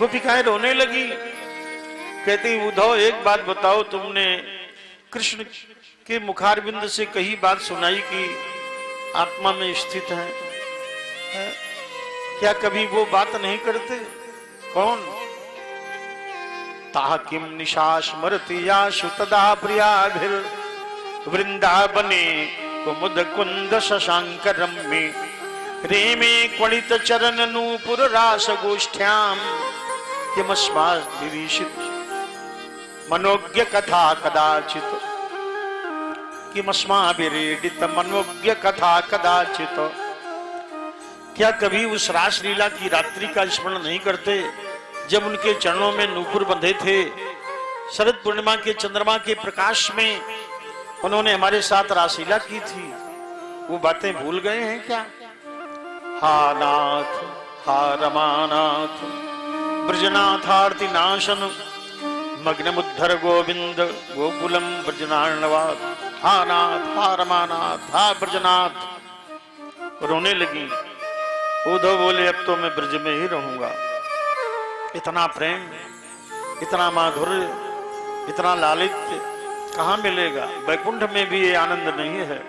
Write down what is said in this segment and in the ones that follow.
गोपिकाएं रोने लगी, कहती उद्धव एक बात बताओ, तुमने कृष्ण के मुखारविंद से कही बात सुनाई कि आत्मा में स्थित है, क्या कभी वो बात नहीं करते? कौन? ताह किम निशा स्मरति याशु तदा प्रियाभिर वृंदावने कुमुद कुंद शशांकरम में रेमे क्वणित चरण नूपुर रास गोष्ठ्याम किमस्मादिरीशित मनोज्ञ कथा कदाचित, किमस्माभिरीडित मनोज्ञ कथा कदाचित। क्या कभी उस रासलीला की रात्रि का स्मरण नहीं करते जब उनके चरणों में नूपुर बंधे थे? शरद पूर्णिमा के चंद्रमा के प्रकाश में उन्होंने हमारे साथ रासलीला की थी, वो बातें भूल गए हैं क्या? हा नाथ हा रमानाथ ब्रजनाथार्ति नाशन मग्नमुद्धर गोविंद गोकुलम ब्रजनार्णवाद। हा नाथ हा रमानाथ हा ब्रजनाथ। रोने लगी। उद्धव बोले अब तो मैं ब्रज में ही रहूंगा। इतना प्रेम, इतना माधुर्य, इतना लालित्य कहाँ मिलेगा? वैकुंठ में भी ये आनंद नहीं है।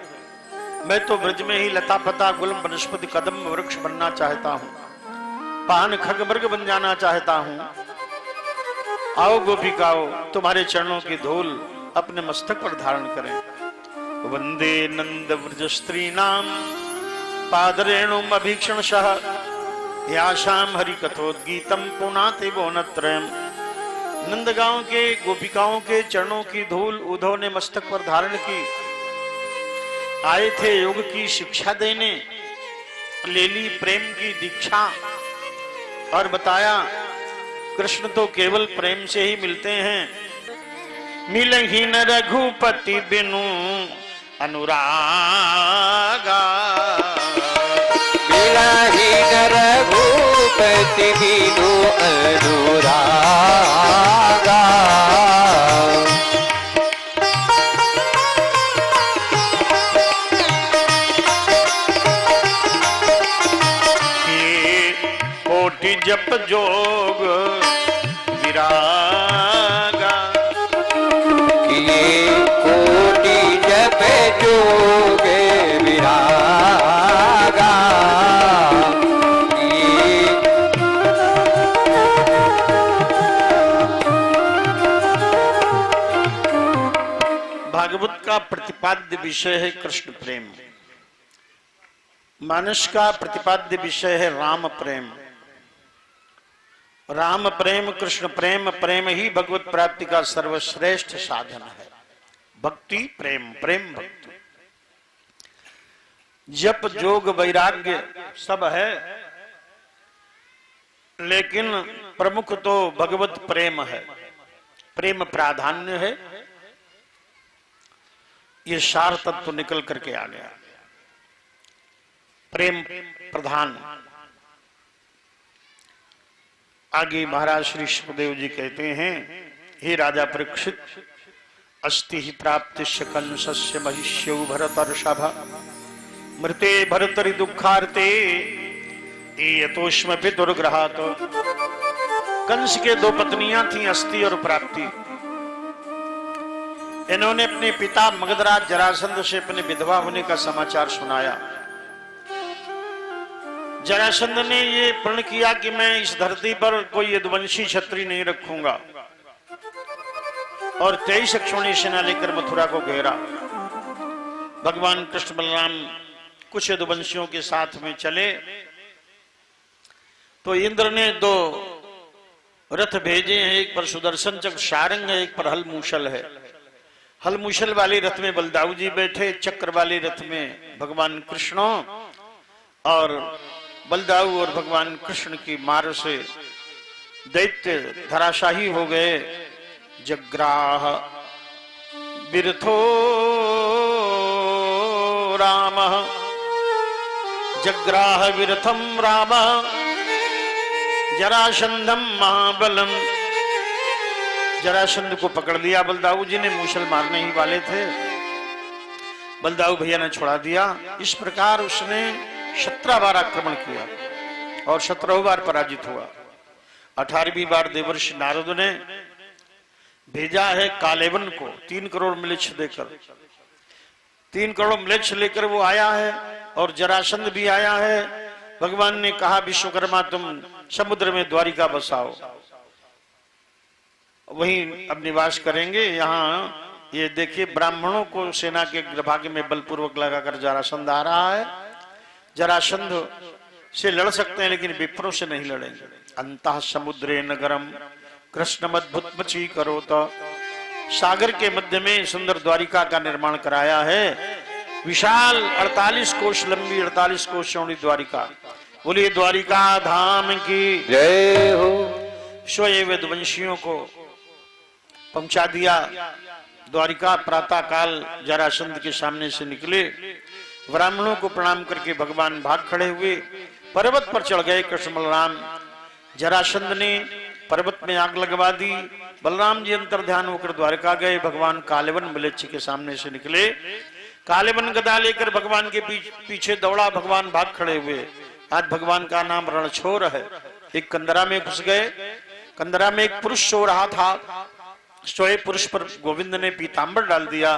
मैं तो ब्रज में ही लता पता गुलम वनस्पति कदम वृक्ष बनना चाहता हूँ, पान खग मृग बन जाना चाहता हूँ। आओ गोपिकाओ, तुम्हारे चरणों की धूल अपने मस्तक पर धारण करें। वंदे नंद व्रज स्त्री नाम पादरेणुम अभीक्षणशः याशाम हरि कथोद्गीतम पुनाति बोनत्रयम्। नंदगांव के गोपिकाओं के चरणों की धूल उद्धव ने मस्तक पर धारण की। आए थे योग की शिक्षा देने, ले ली प्रेम की दीक्षा और बताया कृष्ण तो केवल प्रेम से ही मिलते हैं। मिलहि न रघुपति बिनु अनुरागा, मिलहि न रघुपति बिनु अनुरागा। कोटि जप जोग विरागा, ये कोटि जप जोग विरागा। भागवत का प्रतिपाद्य विषय है कृष्ण प्रेम, मानस का प्रतिपाद्य विषय है राम प्रेम। राम प्रेम, कृष्ण प्रेम, प्रेम ही भगवत प्राप्ति का सर्वश्रेष्ठ साधन है। भक्ति प्रेम, प्रेम भक्ति, जप जोग वैराग्य सब है, लेकिन प्रमुख तो भगवत प्रेम है। प्रेम प्राधान्य है, ये सार तत्व निकल करके आ गया। प्रेम प्रधान। आगे महाराज श्री सुखदेव जी कहते हैं, हे राजा परीक्षित, अस्ति ही प्राप्तिश्च कंसस्य महिष्यौ भरतर्षभ मृते भरतरि दुःखार्ते यतोष्मपि दुर्ग्रहात्। कंस के दो पत्नियां थीं, अस्ति और प्राप्ति। इन्होंने अपने पिता मगधराज जरासंध से अपने विधवा होने का समाचार सुनाया। जरासंध ने ये प्रण किया कि मैं इस धरती पर कोई यदुवंशी क्षत्रिय नहीं रखूंगा, और 23 अक्षौणी सेना लेकर मथुरा को घेरा। भगवान कृष्ण बलराम कुछ यदुवंशियों के साथ में चले तो इंद्र ने 2 रथ भेजे हैं, एक पर सुदर्शन चक्र सारंग है, एक पर हल मूषल है। हल मूषल वाले रथ में बलदाऊ जी बैठे, चक्र वाले रथ में भगवान कृष्ण, और बलदाऊ और भगवान कृष्ण की मार से दैत्य धराशाही हो गए। जग्राह बिरथो राम, जग्राह विरथम राम जरासंधम महाबलम। जरासंध को पकड़ लिया बलदाऊ जी ने, मूसल मारने ही वाले थे। बलदाऊ भैया ने छुड़ा दिया। इस प्रकार उसने 17 बार आक्रमण किया और 17 बार पराजित हुआ। 18वीं बार देवर्षि नारद ने भेजा है कालेवन को 3 करोड़ म्लेच्छ देकर। 3 करोड़ म्लेच्छ लेकर वो आया है और जरासंध भी आया है। भगवान ने कहा विश्वकर्मा तुम समुद्र में द्वारिका बसाओ, वहीं अब निवास करेंगे। यहाँ ये देखिए ब्राह्मणों को सेना के अग्रभाग में बलपूर्वक लगाकर जरासंध आ रहा है। जरासंध से लड़ सकते हैं लेकिन विप्रों से नहीं लड़ेंगे। अंतः समुद्रे नगरम कृष्ण मद्भुतमची करो तो सागर के मध्य में सुंदर द्वारिका का निर्माण कराया है। विशाल 48 कोश लंबी 48 कोश चौड़ी द्वारिका। बोलिए द्वारिका धाम की जय हो। स्वयं वेदवंशियों को पहुंचा दिया। द्वारिका प्रातः काल जरासंध के सामने से निकले, ब्राह्मणों को प्रणाम करके भगवान भाग खड़े हुए पर्वत पर चढ़ गए। कृष्ण बलराम जरासंध ने पर्वत में आग लगवा दी। बलराम जी अंतर ध्यान होकर द्वारका गए। भगवान कालेवन म्लेच्छ के सामने से निकले। कालेवन गदा लेकर भगवान के पीछे दौड़ा। भगवान भाग खड़े हुए। आज भगवान का नाम रणछोर है। एक कंदरा में घुस गए। कंदरा में एक पुरुष सो रहा था। सोए पुरुष पर गोविंद ने पीतांबर डाल दिया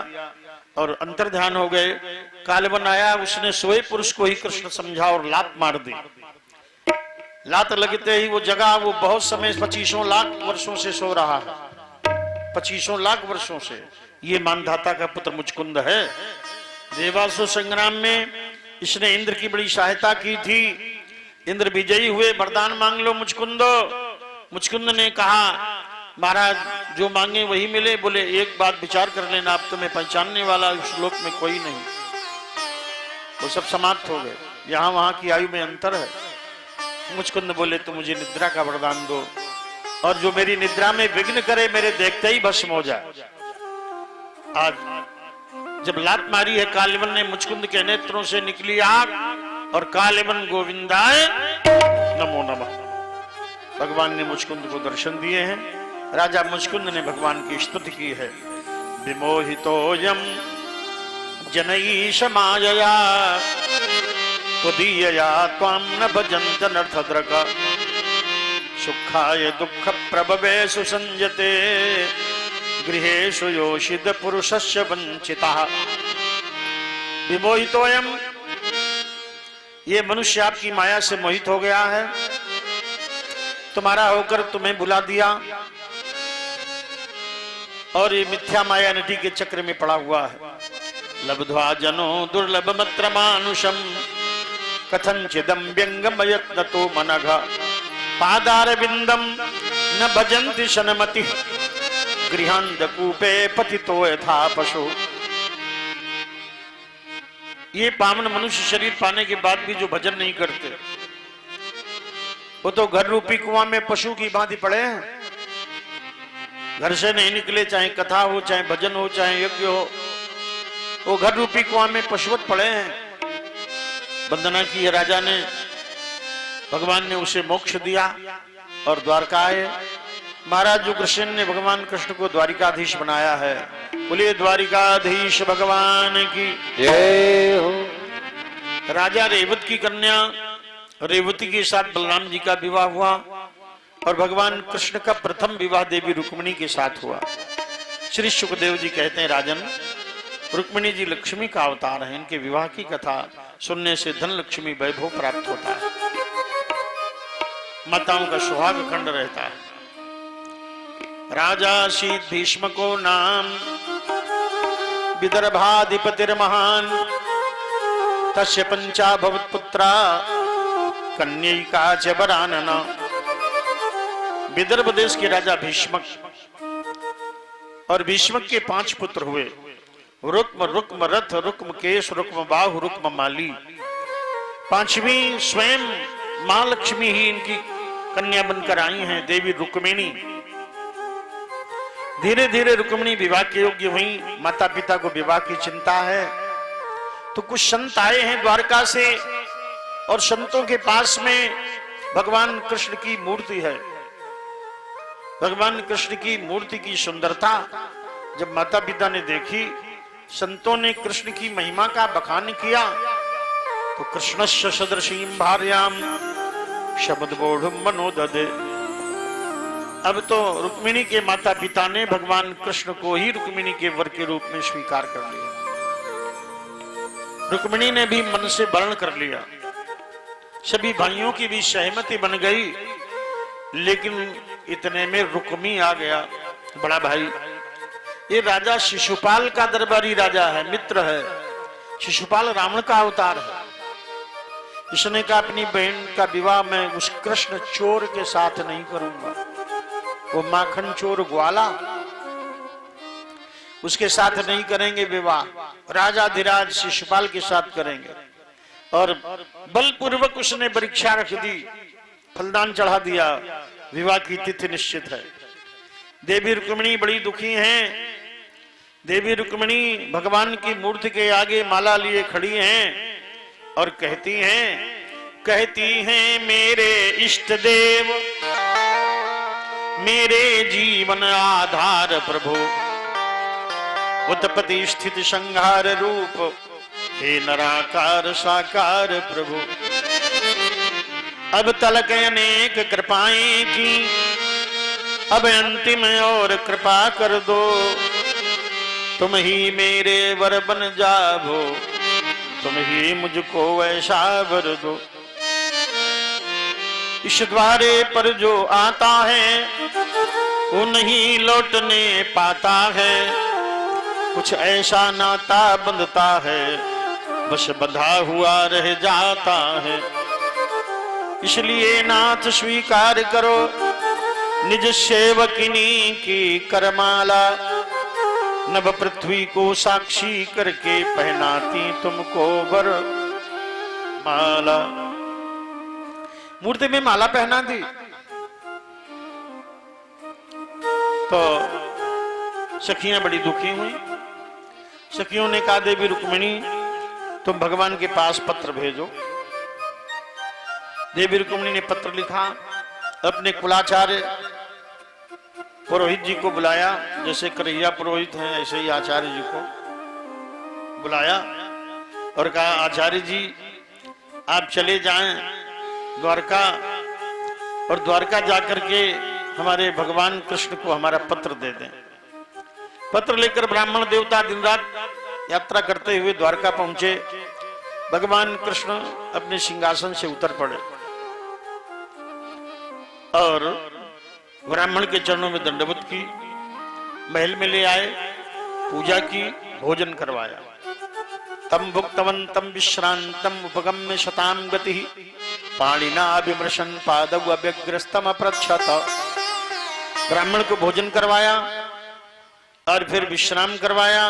और अंतर ध्यान हो गए। कालेवन आया, उसने सोए पुरुष को ही कृष्ण समझा और लात मार दी। लात लगते ही वो जगह, वो बहुत समय 25 लाख वर्षों से सो रहा है। 25 लाख वर्षों से। ये मानधाता का पुत्र मुचकुंद है। देवासुर संग्राम में इसने इंद्र की बड़ी सहायता की थी। इंद्र विजयी हुए, वरदान मांग लो मुचकुंद। मुचकुंद ने कहा महाराज जो मांगे वही मिले। बोले एक बात विचार कर लेना, अब तुम्हें पहचानने वाला इस लोक में कोई नहीं। वो सब समाप्त हो गए। यहाँ वहां की आयु में अंतर है। मुचकुंद बोले तो मुझे निद्रा का वरदान दो और जो मेरी निद्रा में विघ्न करे मेरे देखते ही भस्म हो जाए। आज जब लात मारी है कालेवन ने, मुचकुंद के नेत्रों से निकली आग और कालेवन गोविंदाय नमो नमः। भगवान ने मुचकुंद को दर्शन दिए हैं। राजा मुचकुंद ने भगवान की स्तुति की है। विमोहितोऽयं जनईश मायया त्वदीयया त्वां न भजन्त नर्थद्रक सुखाय दुःख प्रभवेषु संजते गृहेषु योषित पुरुषस्य वंचितः। विमोहितोऽयं, ये मनुष्य आपकी माया से मोहित हो गया है, तुम्हारा होकर तुम्हें भुला दिया और ये मिथ्या माया नटी के चक्र में पड़ा हुआ है। लब्ध्वा जनो दुर्लभ मत्र मानुषम कथंचिदं व्यंगमयत्नतो मनघ पादारविंदम न भजन्ति शनमति गृहांधकूपे पतितो यथा पशु। ये पावन मनुष्य शरीर पाने के बाद भी जो भजन नहीं करते वो तो घर रूपी कुआं में पशु की भांति पड़े हैं। घर से नहीं निकले, चाहे कथा हो, चाहे भजन हो, चाहे यज्ञ हो, वो घर रूपी कुआं में पशुवत पड़े हैं। वंदना की है राजा ने, भगवान ने उसे मोक्ष दिया और द्वारका आए। महाराज उग्रसेन ने भगवान कृष्ण को द्वारिकाधीश बनाया है। बोलिए द्वारिकाधीश भगवान की जय हो। राजा रेवत की कन्या रेवती के साथ बलराम जी का विवाह हुआ और भगवान कृष्ण का प्रथम विवाह देवी रुक्मिणी के साथ हुआ। श्री सुखदेव जी कहते हैं राजन, रुक्मिणी जी लक्ष्मी का अवतार है। इनके विवाह की कथा सुनने से धन लक्ष्मी वैभव प्राप्त होता है, माताओं का सुहाग खंड रहता है। राजा शीत भीष्म को नाम विदर्भाधिपतिर्महान तस्य पंचा भवत पुत्रा कन्यैका च वरानना। विदर्भ देश के राजा भीष्मक और भीष्मक के 5 पुत्र हुए। रुक्म, रुक्म रथ, रुक्म केश, रुक्म बाहु, रुक्म माली। 5वीं स्वयं मां लक्ष्मी ही इनकी कन्या बनकर आई हैं, देवी रुक्मिणी। धीरे धीरे रुक्मिणी विवाह के योग्य हुई। माता पिता को विवाह की चिंता है तो कुछ संत आए हैं द्वारका से और संतों के पास में भगवान कृष्ण की मूर्ति है। भगवान कृष्ण की मूर्ति की सुंदरता जब माता पिता ने देखी, संतों ने कृष्ण की महिमा का बखान किया तो कृष्णस्य सदृशीं भार्यां शब्दबोधुं मनोददे। अब तो रुक्मिणी के माता पिता ने भगवान कृष्ण को ही रुक्मिणी के वर के रूप में स्वीकार कर लिया। रुक्मिणी ने भी मन से वर्ण कर लिया, सभी भाइयों की भी सहमति बन गई। लेकिन इतने में रुक्मी आ गया, बड़ा भाई। ये राजा शिशुपाल का दरबारी राजा है, मित्र है। शिशुपाल रावण का अवतार है। इसने कहा अपनी बहन का विवाह मैं उस कृष्ण चोर के साथ नहीं करूंगा, वो माखन चोर ग्वाला, उसके साथ नहीं करेंगे विवाह। राजा धीराज शिशुपाल के साथ करेंगे। और बलपूर्वक उसने परीक्षा रख दी, फलदान चढ़ा दिया, विवाह की तिथि निश्चित है। देवी रुक्मिणी बड़ी दुखी हैं। देवी रुक्मिणी भगवान की मूर्ति के आगे माला लिए खड़ी हैं और कहती हैं मेरे इष्ट देव, मेरे जीवन आधार प्रभु, उत्पत्ति स्थिति संहार रूप, हे नराकार साकार प्रभु। अब तलक अनेक कृपाएं की, अब अंतिम और कृपा कर दो, तुम ही मेरे वर बन जाओ, तुम ही मुझको वैसा वर दो। इस द्वारे पर जो आता है वो नहीं लौटने पाता है, कुछ ऐसा नाता बंधता है बस बंधा हुआ रह जाता है। इसलिए नाथ स्वीकार करो निज सेवकिनी की करमाला, नभ पृथ्वी को साक्षी करके पहनाती तुमको वर माला। मूर्ति में माला पहना दी तो सखियां बड़ी दुखी हुई। सखियों ने कहा देवी रुक्मिणी तुम भगवान के पास पत्र भेजो। देवी रुक्मिणी ने पत्र लिखा, अपने कुलाचार्य पुरोहित जी को बुलाया, जैसे करैया पुरोहित हैं ऐसे ही आचार्य जी को बुलाया और कहा आचार्य जी आप चले जाएं द्वारका, और द्वारका जाकर के हमारे भगवान कृष्ण को हमारा पत्र दे दें। पत्र लेकर ब्राह्मण देवता दिन रात यात्रा करते हुए द्वारका पहुंचे। भगवान कृष्ण अपने सिंहासन से उतर पड़े और ब्राह्मण के चरणों में दंडवत की, महल में ले आए, पूजा की, भोजन करवाया। तम भुक्तवंतम विश्रांतम उपगम्य शताम गति, पाणिना विमृशन पादौ अव्यग्रस्तम अपृच्छत। ब्राह्मण को भोजन करवाया और फिर विश्राम करवाया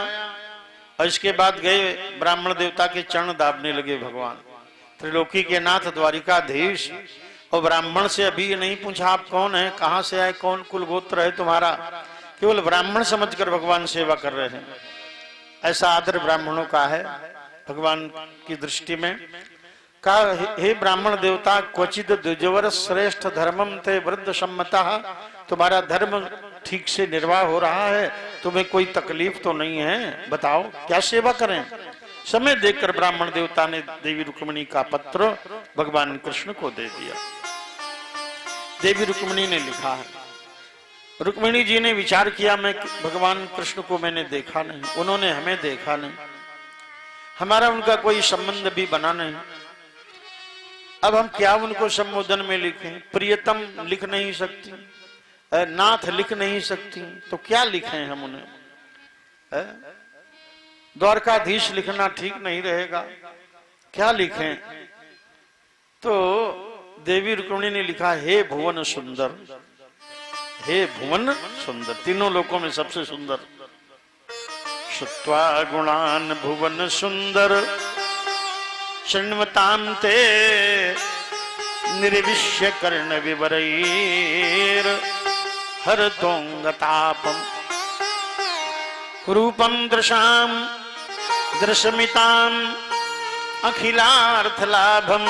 और इसके बाद गए ब्राह्मण देवता के चरण दाबने लगे भगवान। त्रिलोकी के नाथ द्वारिकाधीश, और ब्राह्मण से अभी ये नहीं पूछा आप कौन है, कहां से आए, कौन कुल गोत्र है तुम्हारा, केवल ब्राह्मण समझकर भगवान सेवा कर रहे हैं। ऐसा आदर ब्राह्मणों का है भगवान की दृष्टि में। कहा हे ब्राह्मण देवता क्वचित द्विजवर श्रेष्ठ धर्मम ते वृद्ध सम्मता, तुम्हारा धर्म ठीक से निर्वाह हो रहा है, तुम्हें कोई तकलीफ तो नहीं है, बताओ क्या सेवा करें। समय देखकर ब्राह्मण देवता ने देवी रुक्मिणी का पत्र भगवान कृष्ण को दे दिया। देवी रुक्मिणी ने लिखा है, रुक्मिणी जी ने विचार किया मैं भगवान कृष्ण को मैंने देखा नहीं, उन्होंने हमें देखा नहीं, हमारा उनका कोई संबंध भी बना नहीं, अब हम क्या उनको संबोधन में लिखें। प्रियतम लिख नहीं सकती, नाथ लिख नहीं सकती, तो क्या लिखें हम उन्हें। द्वारकाधीश लिखना ठीक नहीं रहेगा, क्या लिखें। तो देवी रुक्मिणी ने लिखा हे भुवन सुंदर, हे भुवन सुंदर, तीनों लोकों में सबसे सुंदर। श्रुत्वा गुणान भुवन सुंदर शृण्वतां ते निर्विश्य कर्ण विवरैर हरतोंगतापम रूपम दृशाम दृशमिताम अखिलार्थलाभम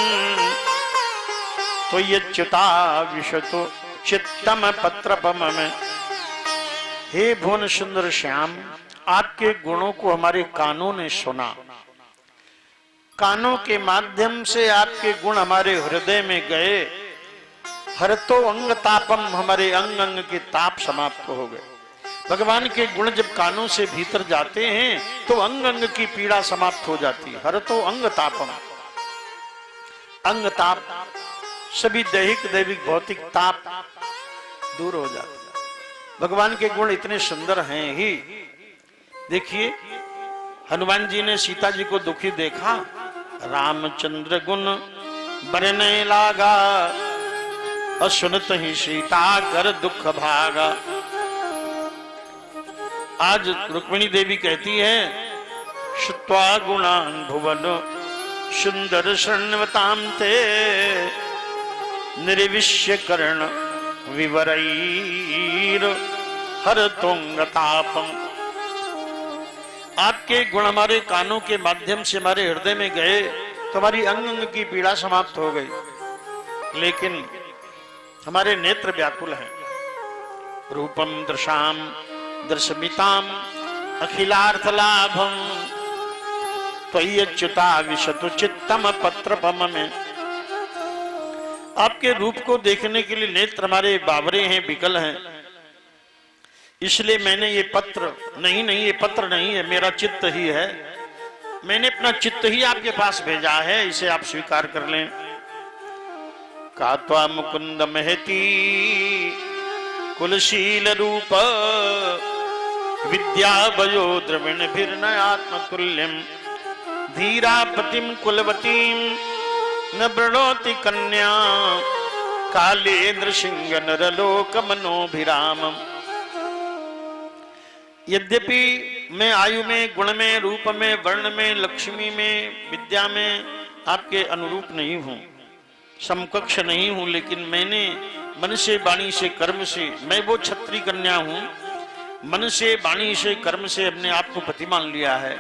त्वय्युता विशतो चित्तम पत्रपम में। हे भुवन सुंदर श्याम, आपके गुणों को हमारे कानों ने सुना, कानों के माध्यम से आपके गुण हमारे हृदय में गए, हर तो अंग तापम, हमारे अंग अंग के ताप समाप्त हो गए। भगवान के गुण जब कानों से भीतर जाते हैं तो अंग अंग की पीड़ा समाप्त हो जाती है। हर तो अंग तापम, अंग ताप, सभी दैहिक दैविक भौतिक ताप दूर हो जाते हैं। भगवान के गुण इतने सुंदर हैं ही। देखिए हनुमान जी ने सीता जी को दुखी देखा, रामचंद्र गुण बरने लागा, और सुनत ही सीता कर दुख भागा। आज रुक्मिणी देवी कहती है, श्रुत्वा गुणान भुवन सुंदर शृण्वताम ते, निर्विश्य कर्ण विवरैर हर तुंगतापम। आपके गुण हमारे कानों के माध्यम से हमारे हृदय में गए तो हमारी अंग अंग की पीड़ा समाप्त हो गई, लेकिन हमारे नेत्र व्याकुल हैं। रूपम दृशाम दर्शमिताम अखिलार्थ लाभम, त्वय्यच्युता विशतु चित्तम पत्रपम में। आपके रूप को देखने के लिए नेत्र हमारे बावरे हैं, विकल हैं, इसलिए मैंने ये पत्र नहीं, ये पत्र नहीं है, मेरा चित्त ही है, मैंने अपना चित्त ही आपके पास भेजा है, इसे आप स्वीकार कर लें। कात्वा मुकुंद महती कुलशील रूप, विद्या वयो द्रविण भिर्नयात्म तुल्यम, धीरा पतिम कुलवतीम न वृणोति कन्या, कालेन्द्र सिंह नरलोक मनोभिरामम। यद्यपि मैं आयु में, गुण में, रूप में, वर्ण में, लक्ष्मी में, विद्या में आपके अनुरूप नहीं हूं, समकक्ष नहीं हूं, लेकिन मैंने मन से, वाणी से, कर्म से, मैं वो क्षत्रिय कन्या हूं, मन से, वाणी से, कर्म से अपने आप को पति मान लिया है।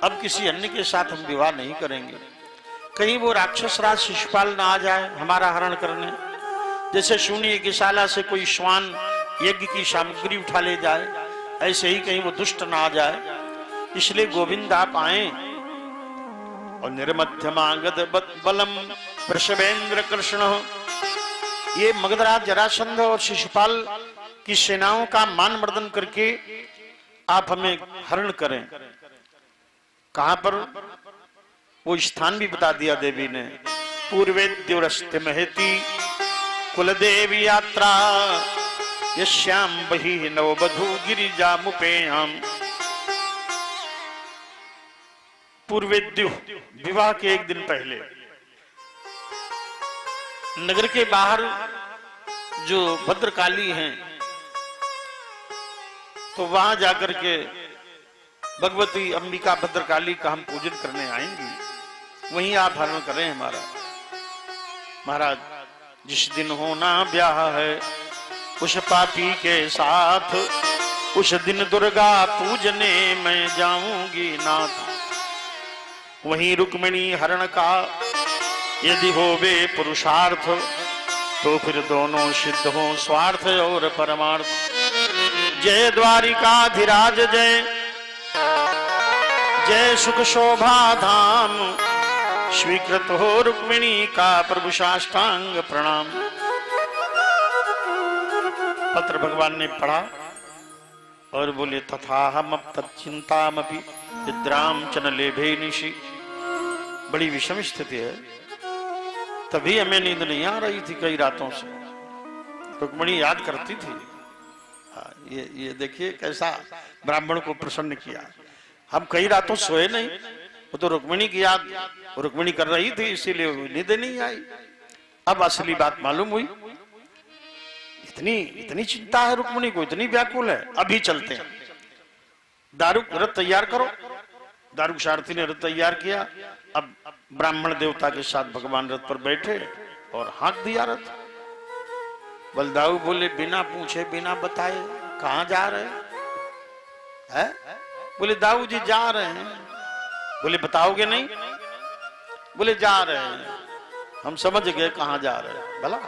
अब किसी अन्य के साथ हम विवाह नहीं करेंगे। कहीं वो राक्षस राज शिशुपाल ना आ जाए हमारा हरण करने, जैसे शून्य यज्ञशाला से कोई श्वान यज्ञ की सामग्री उठा ले जाए, ऐसे ही कहीं वो दुष्ट ना आ जाए। इसलिए गोविंद आप आए और निर्मध्यमागध बलम वृषभेंद्र कृष्ण, ये मगधराज जरासंध और शिशुपाल की सेनाओं का मान मर्दन करके आप हमें हरण करें। कहां पर, वो स्थान भी बता दिया देवी ने। पूर्वे द्युरस्ति महती कुलदेवी यात्रा, यश्याम बही नववधू गिरिजा मुपेयम। पूर्वेद्यु, विवाह के एक दिन पहले नगर के बाहर जो भद्रकाली हैं, तो वहां जाकर के भगवती अंबिका भद्रकाली का हम पूजन करने आएंगे, वहीं आप हरण करें हमारा। महाराज, जिस दिन होना ब्याह है उस पापी के साथ, उस दिन दुर्गा पूजने मैं जाऊंगी नाथ। वहीं रुक्मिणी हरण का यदि होवे पुरुषार्थ, तो फिर दोनों सिद्ध हो स्वार्थ और परमार्थ। जय द्वारिकाधिराज जय, जय सुख शोभा धाम, स्वीकृत हो रुक्मिणी का प्रभु साष्टांग प्रणाम। पत्र भगवान ने पढ़ा और बोले, तथा हम तत्चिंतामपि निद्राम च न लेभे निशि। बड़ी विषम स्थिति है, तभी हमें नींद नहीं आ रही थी कई रातों से। रुक्मिणी याद करती थी। ये देखिए कैसा ब्राह्मण को प्रसन्न किया। हम कई रातों सोए नहीं, वो तो रुक्मिणी की याद रुक्मिणी कर रही थी, इसीलिए नींद नहीं आई। अब असली बात मालूम हुई, इतनी चिंता है रुक्मिणी को, इतनी व्याकुल है। अभी चलते हैं, दारुक रथ तैयार करो। दारुक सारथी ने रथ तैयार किया। अब ब्राह्मण देवता के साथ भगवान रथ पर बैठे और हाँक दिया रथ। बलदाऊ बोले, बिना पूछे बिना बताए कहां जा रहे हैं? बोले, दाऊ जी जा रहे हैं। बोले, बताओगे नहीं? बोले, जा रहे हैं। हम समझ गए कहां जा रहे हैं। भला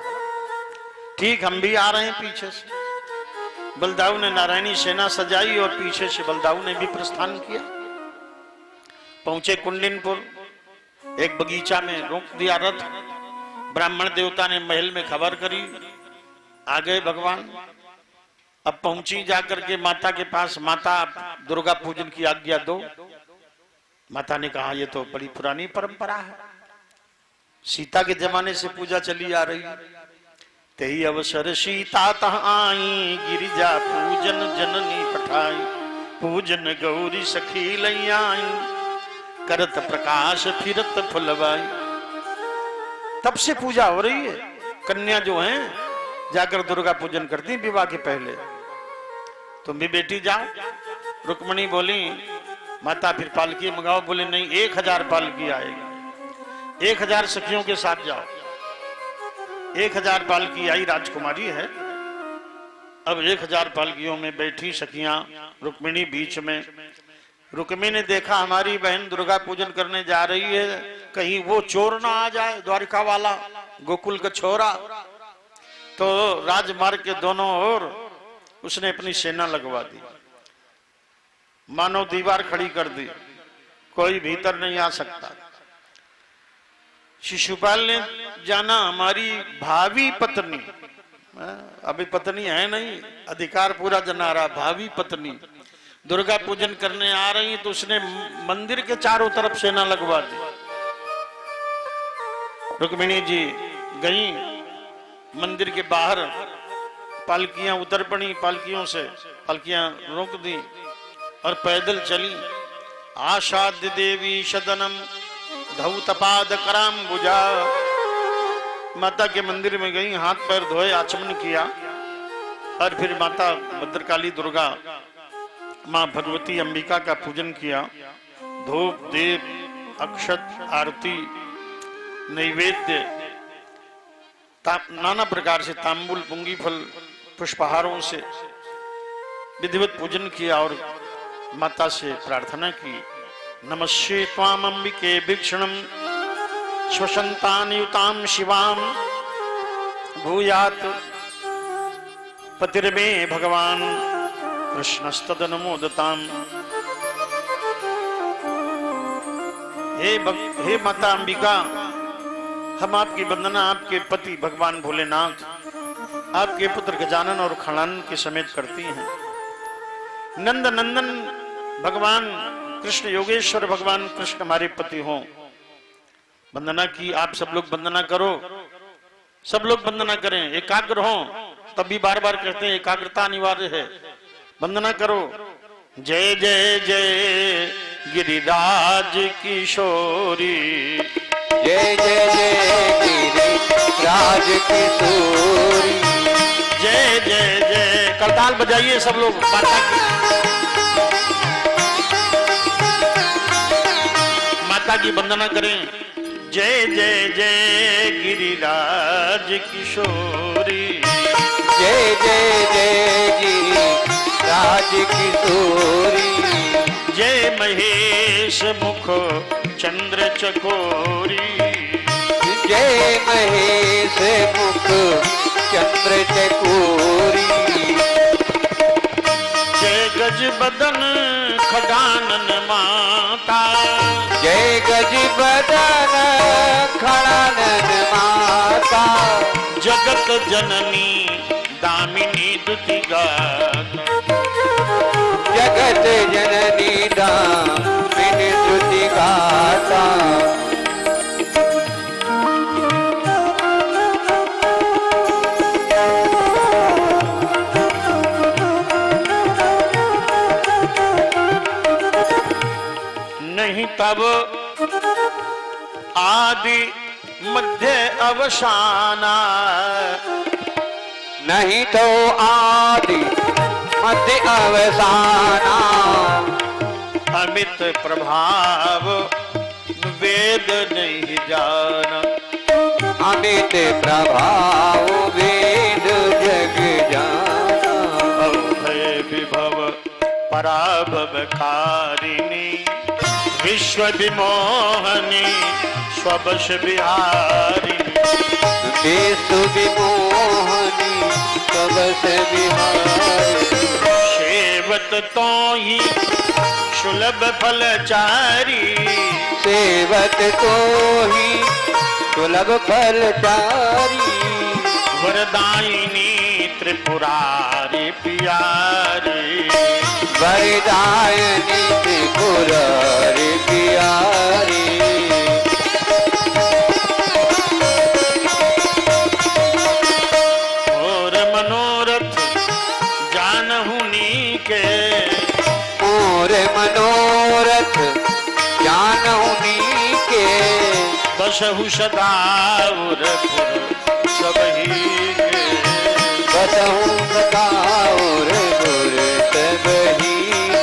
ठीक, हम भी आ रहे हैं पीछे से। बलदाऊ ने नारायणी सेना सजाई और पीछे से बलदाऊ ने भी प्रस्थान किया। पहुंचे कुंडिनपुर, एक बगीचा में रोक दिया रथ। ब्राह्मण देवता ने महल में खबर करी, आ गए भगवान। अब पहुंची जाकर के माता के पास, माता दुर्गा पूजन की आज्ञा दो। माता ने कहा ये तो बड़ी पुरानी परंपरा है, सीता के जमाने से पूजा चली आ रही। तेई अवसर सीता तह आई, गिरिजा पूजन जननी पठाई। पूजन गौरी सखी लई आई, करत प्रकाश फिरत फुलवाई। तब से पूजा हो रही है। कन्या जो हैं जाकर दुर्गा पूजन करती विवाह के पहले। तुम भी बेटी जाओ। रुक्मणी बोली माता फिर पालकी मंगाओ। बोले नहीं, 1000 पालकी आएगी, 1000 सखियों के साथ जाओ। 1000 पालकी आई, राजकुमारी है। अब 1000 पालकियों में बैठी सखियां, रुक्मिणी बीच में। रुक्मिणी ने देखा हमारी बहन दुर्गा पूजन करने जा रही है, कहीं वो चोर ना आ जाए, द्वारिका वाला, गोकुल का छोरा। तो राजमार्ग के दोनों ओर उसने अपनी सेना लगवा दी, मानो दीवार खड़ी कर दी, कोई भीतर नहीं आ सकता। शिशुपाल ने जाना हमारी भावी पत्नी, अभी पत्नी है नहीं, अधिकार पूरा जना रहा, भावी पत्नी दुर्गा पूजन करने आ रही, तो उसने मंदिर के चारों तरफ सेना लगवा दी। रुक्मिणी जी गई मंदिर के बाहर, पालकियां उतर पड़ी, पालकियों से पालकियां रोक दी और पैदल चली। आशाद्य देवी सदनम धौतपाद कराम्बुजा। माता के मंदिर में गई, हाथ पैर धोए, आचमन किया और फिर माता भद्रकाली दुर्गा, मां भगवती अंबिका का पूजन किया। धूप दीप अक्षत आरती नैवेद्य नाना प्रकार से तांबुल पुंगी फल पुष्पहारों से विधिवत पूजन किया और माता से प्रार्थना की। नमस्ये त्वाम अंबिके वीक्षणम श्वसंतानयुताम शिवाम भूयात पतिर्मे भगवान कृष्णस्तदनुमोदताम। हे माता अंबिका, हम आपकी वंदना आपके पति भगवान भोलेनाथ, आपके पुत्र गजानन और खड़ानन के समेत करती हैं। नंद नंदन भगवान कृष्ण, योगेश्वर भगवान कृष्ण हमारे पति हों। वंदना की, आप सब लोग वंदना करो, सब लोग वंदना करें, एकाग्र हों। तभी बार बार कहते हैं एकाग्रता अनिवार्य है। वंदना करो। जय जय जय गिरिराज किशोरी, जय जय जय गिरिराज किशोरी, जय जय जय। करताल बजाइए सब लोग माता की, माता की वंदना करें। जय जय जय गिरिराज किशोरी, जय जय जय गिरिराज किशोरी, जय महेश मुख चंद्र चकोरी, जय महेश मुख चंद्र चकोरी, जय गज बदन खडानन माता, जय गज बदन खड़ानन माता, जगत जननी दामिनी दुतिगा, जगत जननी दामिनी दुतिगाता। नहीं तब आदि मध्य अवसाना, नहीं तो आदि मध्य अवसाना, अमित प्रभाव वेद नहीं जाना, अमित प्रभाव वेद जग जाना, अभय विभव पराभवकारिणी, विश्व विमोहनी स्वबश बिहारिणी, विश्व विमोहनी स्वबश बिहारिणी, सेवत तो ही सुलभ फलचारी सेवत को ही सुलभ फलचारी वरदायिनी त्रिपुरारी प्यारी वरदायिनी त्रिपुरारी प्यारी और मनोरथ जानहु नीके मोर मनोरथ जानहु नीके बसहु सदा उरपुर सबही के बसहु सदा उरपुर सबही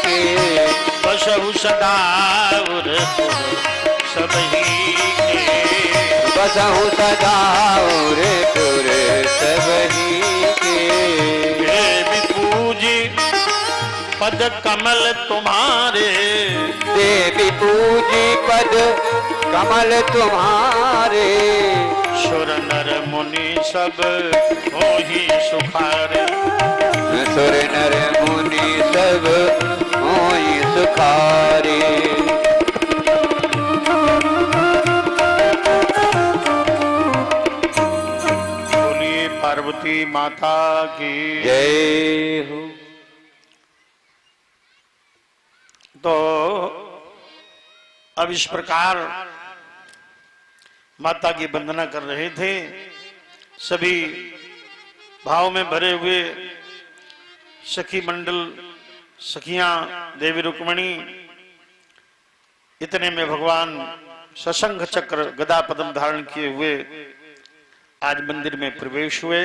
के बसहु सदा उरपुर सबही के बसहु सदा उरपुर सबही के देवी पूजी पद कमल तुम्हारे देवी पूजी पद कमल तुम्हारे सुर नर मुनि सब होहि सुखारे सुर नर मुनि सब होई सुखारे बोलिए पार्वती माता की जय हो। तो अब इस प्रकार माता की वंदना कर रहे थे। सभी भाव में भरे हुए सखी मंडल, सखियां, देवी रुक्मणी, इतने में भगवान सशंख चक्र गदा पद्म धारण किए हुए आज मंदिर में प्रवेश हुए।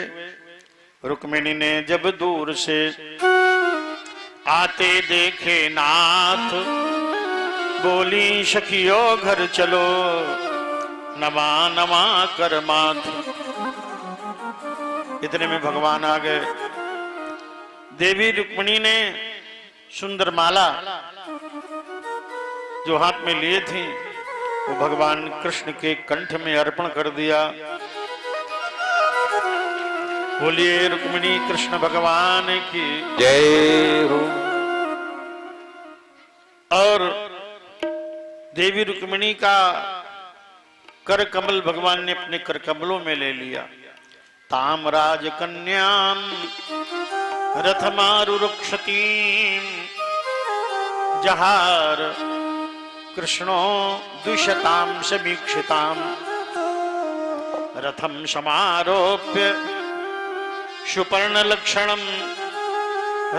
रुक्मिणी ने जब दूर से आते देखे नाथ, बोली सखियो घर चलो, नमा नमा कर माथ। इतने में भगवान आ गए। देवी रुक्मिणी ने सुंदर माला जो हाथ में लिए थी वो भगवान कृष्ण के कंठ में अर्पण कर दिया। बोलिए रुक्मिणी कृष्ण भगवान की जय हो। और देवी रुक्मिणी का कर कमल भगवान ने अपने कर कमलों में ले लिया। तामराज कन्याम रथमारुरुक्षतीम जहार कृष्णो द्विशताम समीक्षिताम रथम समारोप्य सुपर्ण लक्षणम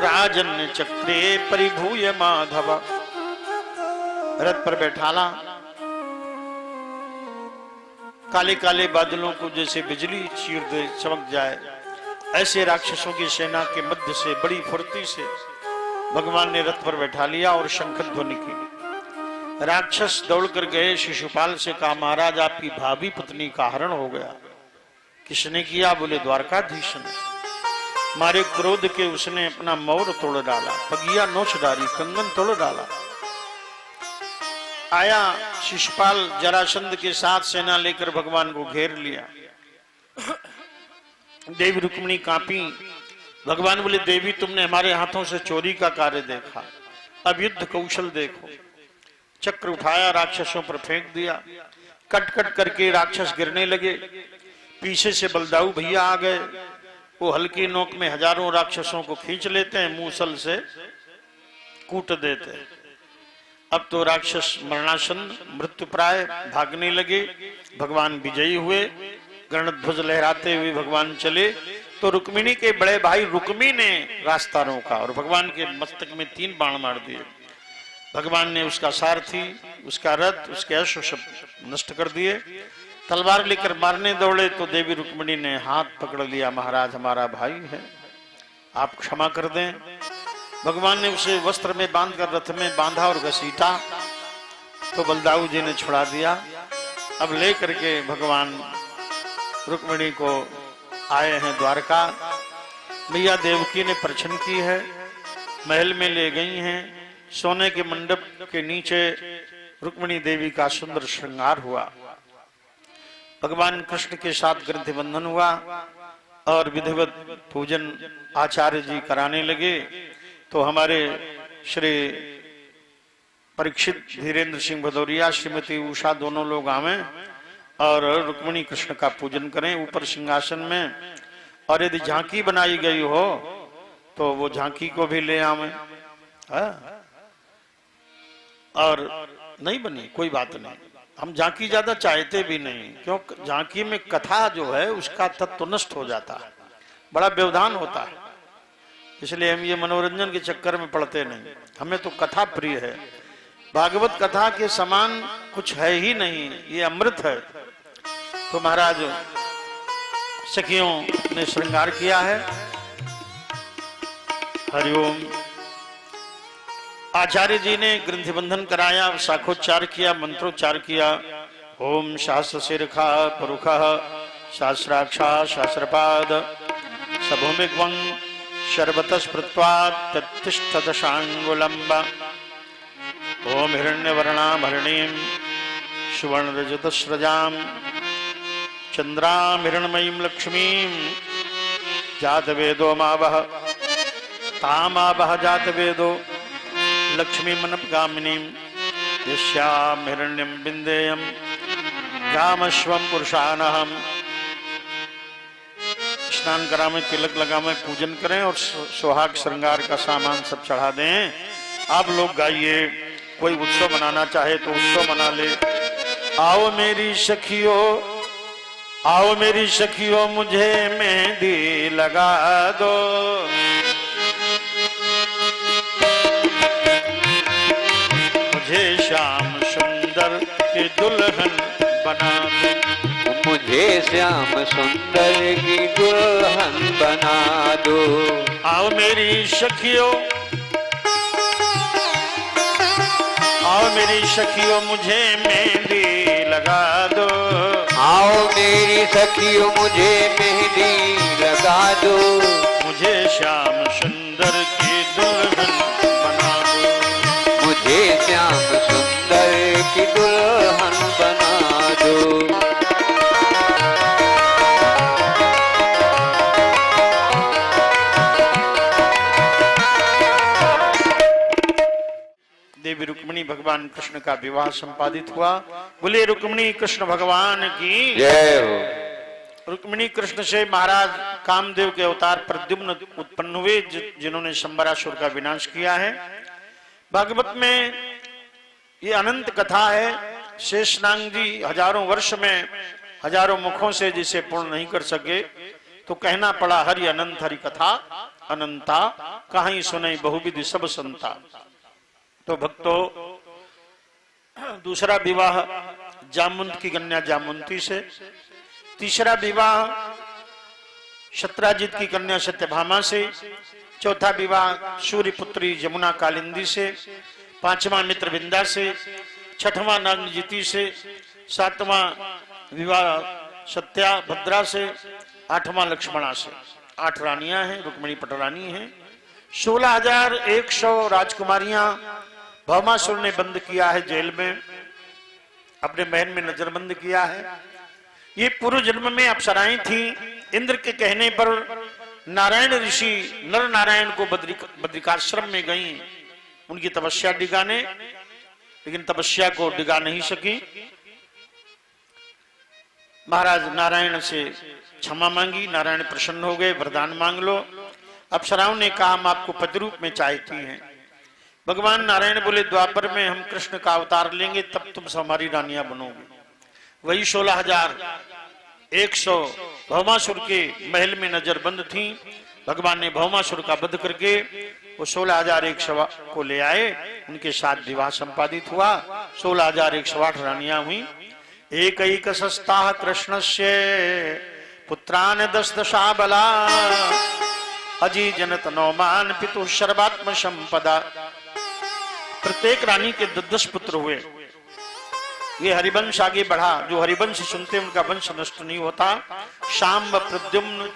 राजन चक्रे परिभूय माधव। रथ पर बैठाला, काले काले बादलों को जैसे बिजली चीर दे चमक जाए, ऐसे राक्षसों की सेना के मध्य से बड़ी फुर्ती से भगवान ने रथ पर बैठा लिया और शंख ध्वनि की। राक्षस दौड़कर गए, शिशुपाल से कहा महाराज आपकी भाभी पत्नी का हरण हो गया। किसने किया? बोले द्वारकाधीश ने। मारे क्रोध के उसने अपना मौर तोड़ डाला, पगिया नोच डाली, कंगन तोड़ डाला। आया शिशुपाल जरासंध के साथ सेना लेकर भगवान को घेर लिया। देवी रुक्मिणी कांपी। भगवान बोले देवी तुमने हमारे हाथों से चोरी का कार्य देखा, अब युद्ध कौशल देखो। चक्र उठाया, राक्षसों पर फेंक दिया। कट कट करके राक्षस गिरने लगे। पीछे से बलदाऊ भैया आ गए। वो हल्की नोक में हजारों राक्षसों को खींच लेते हैं, मूसल से कूट देते हैं। अब तो राक्षस मरणासन मृत्यु प्राय भागने लगे। भगवान विजयी हुए। गणध्वज लहराते हुए भगवान चले तो रुक्मिणी के बड़े भाई रुक्मी ने रास्ता रोका और भगवान के मस्तक में 3 बाण मार दिए। भगवान ने उसका सारथी, उसका रथ, उसके अश्व सब नष्ट कर दिए। तलवार लेकर मारने दौड़े तो देवी रुक्मिणी ने हाथ पकड़ लिया, महाराज हमारा भाई है, आप क्षमा कर दें। भगवान ने उसे वस्त्र में बांधकर रथ में बांधा और घसीटा तो बलदाऊ जी ने छुड़ा दिया। अब ले करके भगवान रुक्मिणी को आए हैं द्वारका। मैया देवकी ने प्रछन की है, महल में ले गई हैं। सोने के मंडप के नीचे रुक्मिणी देवी का सुंदर श्रृंगार हुआ। भगवान कृष्ण के साथ ग्रंथि बंधन हुआ और विधिवत पूजन आचार्य जी कराने लगे। तो हमारे श्री परीक्षित, धीरेन्द्र सिंह भदौरिया, श्रीमती उषा दोनों लोग आवे और रुक्मिणी कृष्ण का पूजन करें ऊपर सिंहासन में। और यदि झांकी बनाई गई हो तो वो झांकी को भी ले आवे। और नहीं बनी कोई बात नहीं, हम झांकी ज्यादा चाहते भी नहीं, क्योंकि झांकी में कथा जो है उसका तत्व नष्ट हो जाता है, बड़ा व्यवधान होता है। इसलिए हम ये मनोरंजन के चक्कर में पड़ते नहीं, हमें तो कथा प्रिय है। भागवत कथा के समान कुछ है ही नहीं, ये अमृत है। तो महाराज सखियों ने श्रृंगार किया है। हरिओम। आचार्य जी ने ग्रंथि बंधन कराया, शाखोच्चार किया, मंत्रोच्चार किया। ओम शास्त्र शिरखा परुखा शास्त्राक्षा शास्त्रपाद सभूमिग्वं शर्वतस्पृत्वा तत्तिष्ठदशांगुलंब। ओम हिरण्यवर्णामहरणीं सुवर्णरजतस्रजां चंद्रां हिरण्मयीं लक्ष्मीं जातवेदो मावह तामावह जातवेदो लक्ष्मी मनपगामिनीं यस्यां हिरण्यं बिंदेयं गामश्वं पुरुषानहम्। स्नान करावें, तिलक लगावें, पूजन करें और सुहाग श्रृंगार का सामान सब चढ़ा दें। आप लोग गाइए, कोई उत्सव मनाना चाहे तो उत्सव मना ले। आओ मेरी सखियों, आओ मेरी सखियों, मुझे मेहंदी लगा दो। मुझे श्याम सुंदर की दुल्हन बना दो। मुझे श्याम सुंदर की दुल्हन बना दो। आओ मेरी सखियों, आओ मेरी सखियों, मुझे मेहंदी लगा दो। आओ मेरी सखियों, मुझे मेहंदी लगा दो। मुझे श्याम सुंदर की दुल्हन बना दो। मुझे श्याम सुंदर की दुल्हन बना दो। देवी रुक्मिणी भगवान कृष्ण का विवाह संपादित हुआ। बोले रुक्मिणी कृष्ण भगवान की जय हो। रुक्मिणी कृष्ण से महाराज कामदेव के अवतार प्रद्युम्न उत्पन्न हुए, जिन्होंने शंबरासुर का विनाश किया है। भागवत में ये अनंत कथा है। शेषनाग जी हजारों वर्ष में हजारों मुखों से जिसे पूर्ण नहीं कर सके, तो कहना पड़ा हरि अनंत हरि कथा अनंता, कहीं सुनई बहुविधि सब संता। तो भक्तों, दूसरा विवाह जामुन की कन्या जामुनती से, तीसरा विवाह शत्राजित की कन्या सत्यभामा से, चौथा विवाह सूर्यपुत्री जमुना कालिंदी से, पांचवा मित्र विंदा से, छठवां नागजीती से, सातवां विवाह सत्या भद्रा से, आठवां लक्ष्मणा से। 8 रानियां हैं, रुक्मिणी पटरानी हैं। 16,100 राजकुमारियां भौमासुर ने बंद किया है जेल में, अपने महल में नजरबंद किया है। ये पूर्व जन्म में अप्सराएं थी। इंद्र के कहने पर नारायण ऋषि नर नारायण को बद्रिकाश्रम में गईं उनकी तपस्या डिगाने, लेकिन तपस्या को डिगा नहीं सकी। महाराज नारायण से क्षमा मांगी, नारायण प्रसन्न हो गए, वरदान मांग लो। अप्सराओं ने कहा हम आपको पति रूप में चाहती हैं। भगवान नारायण बोले द्वापर में हम कृष्ण का अवतार लेंगे, तब तुम हमारी रानियां बनोगे। वही 16,100 भौमासुर के महल में नजरबंद थी। भगवान ने भौमासुर का वध करके वो 16,100 को ले आए, उनके साथ विवाह संपादित हुआ। 16,108 रानियां हुई। एक सस्ता कृष्ण से पुत्रान 10 बला अजी जनत नौमान पितु सर्वात्म संपदा। प्रत्येक रानी के 10 पुत्र हुए। ये हरिवंश आगे बढ़ा। जो हरिवंश सुनते उनका वंश नष्ट नहीं होता। शाम्ब, प्रद्युम्न,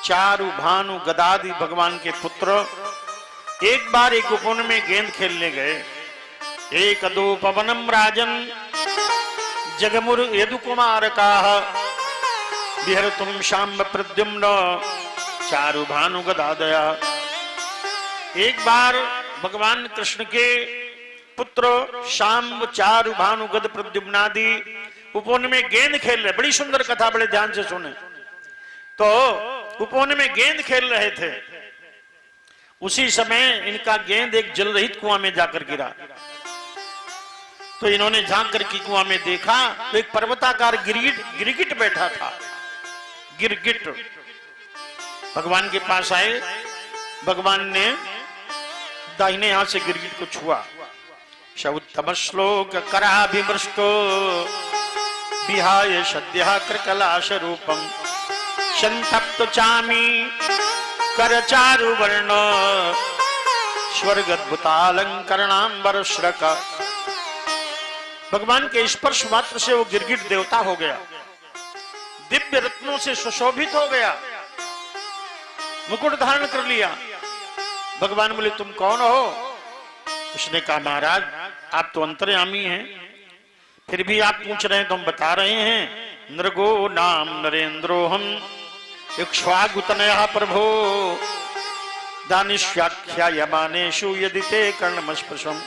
चारु, भानु, गदादि भगवान के पुत्र एक बार एक उपवन में गेंद खेलने गए। एक दो पवनम राजन जगमुर यदु कुमार का बिहर तुम शाम्ब प्रद्युम्न चारु भानु गदादया। एक बार भगवान कृष्ण के पुत्र शाम चारु भानु गद प्रद्युम्नादि उपवन में गेंद खेल रहे। बड़ी सुंदर कथा, बड़े ध्यान से सुने। तो उपवन में गेंद खेल रहे थे, उसी समय इनका गेंद एक जल रहित कुआं में जाकर गिरा। तो इन्होंने झांक कर के कुआं में देखा तो एक पर्वताकार गिरगिट बैठा था। गिरगिट भगवान के पास आए, भगवान ने दाहिने हाथ से गिरगिट को छुआ। शौतम श्लोक कराभिमृष्टो विहाय सद्यः कृकलाश रूपम संतप्त चामी करचारु वर्ण स्वर्गद्भुतालंकरणांबर श्रक। भगवान के स्पर्श मात्र से वो गिरगिट देवता हो गया, दिव्य रत्नों से सुशोभित हो गया, मुकुट धारण कर लिया। भगवान बोले तुम कौन हो? उसने कहा महाराज आप तो अंतर्यामी हैं, फिर भी आप पूछ रहे हैं तो हम बता रहे हैं। नृगो नाम नरेंद्रो हम इक्ष्वाकुतनयः प्रभो दानिश्याख्या यमानेषु यदि ते कर्णमस्पृशम्।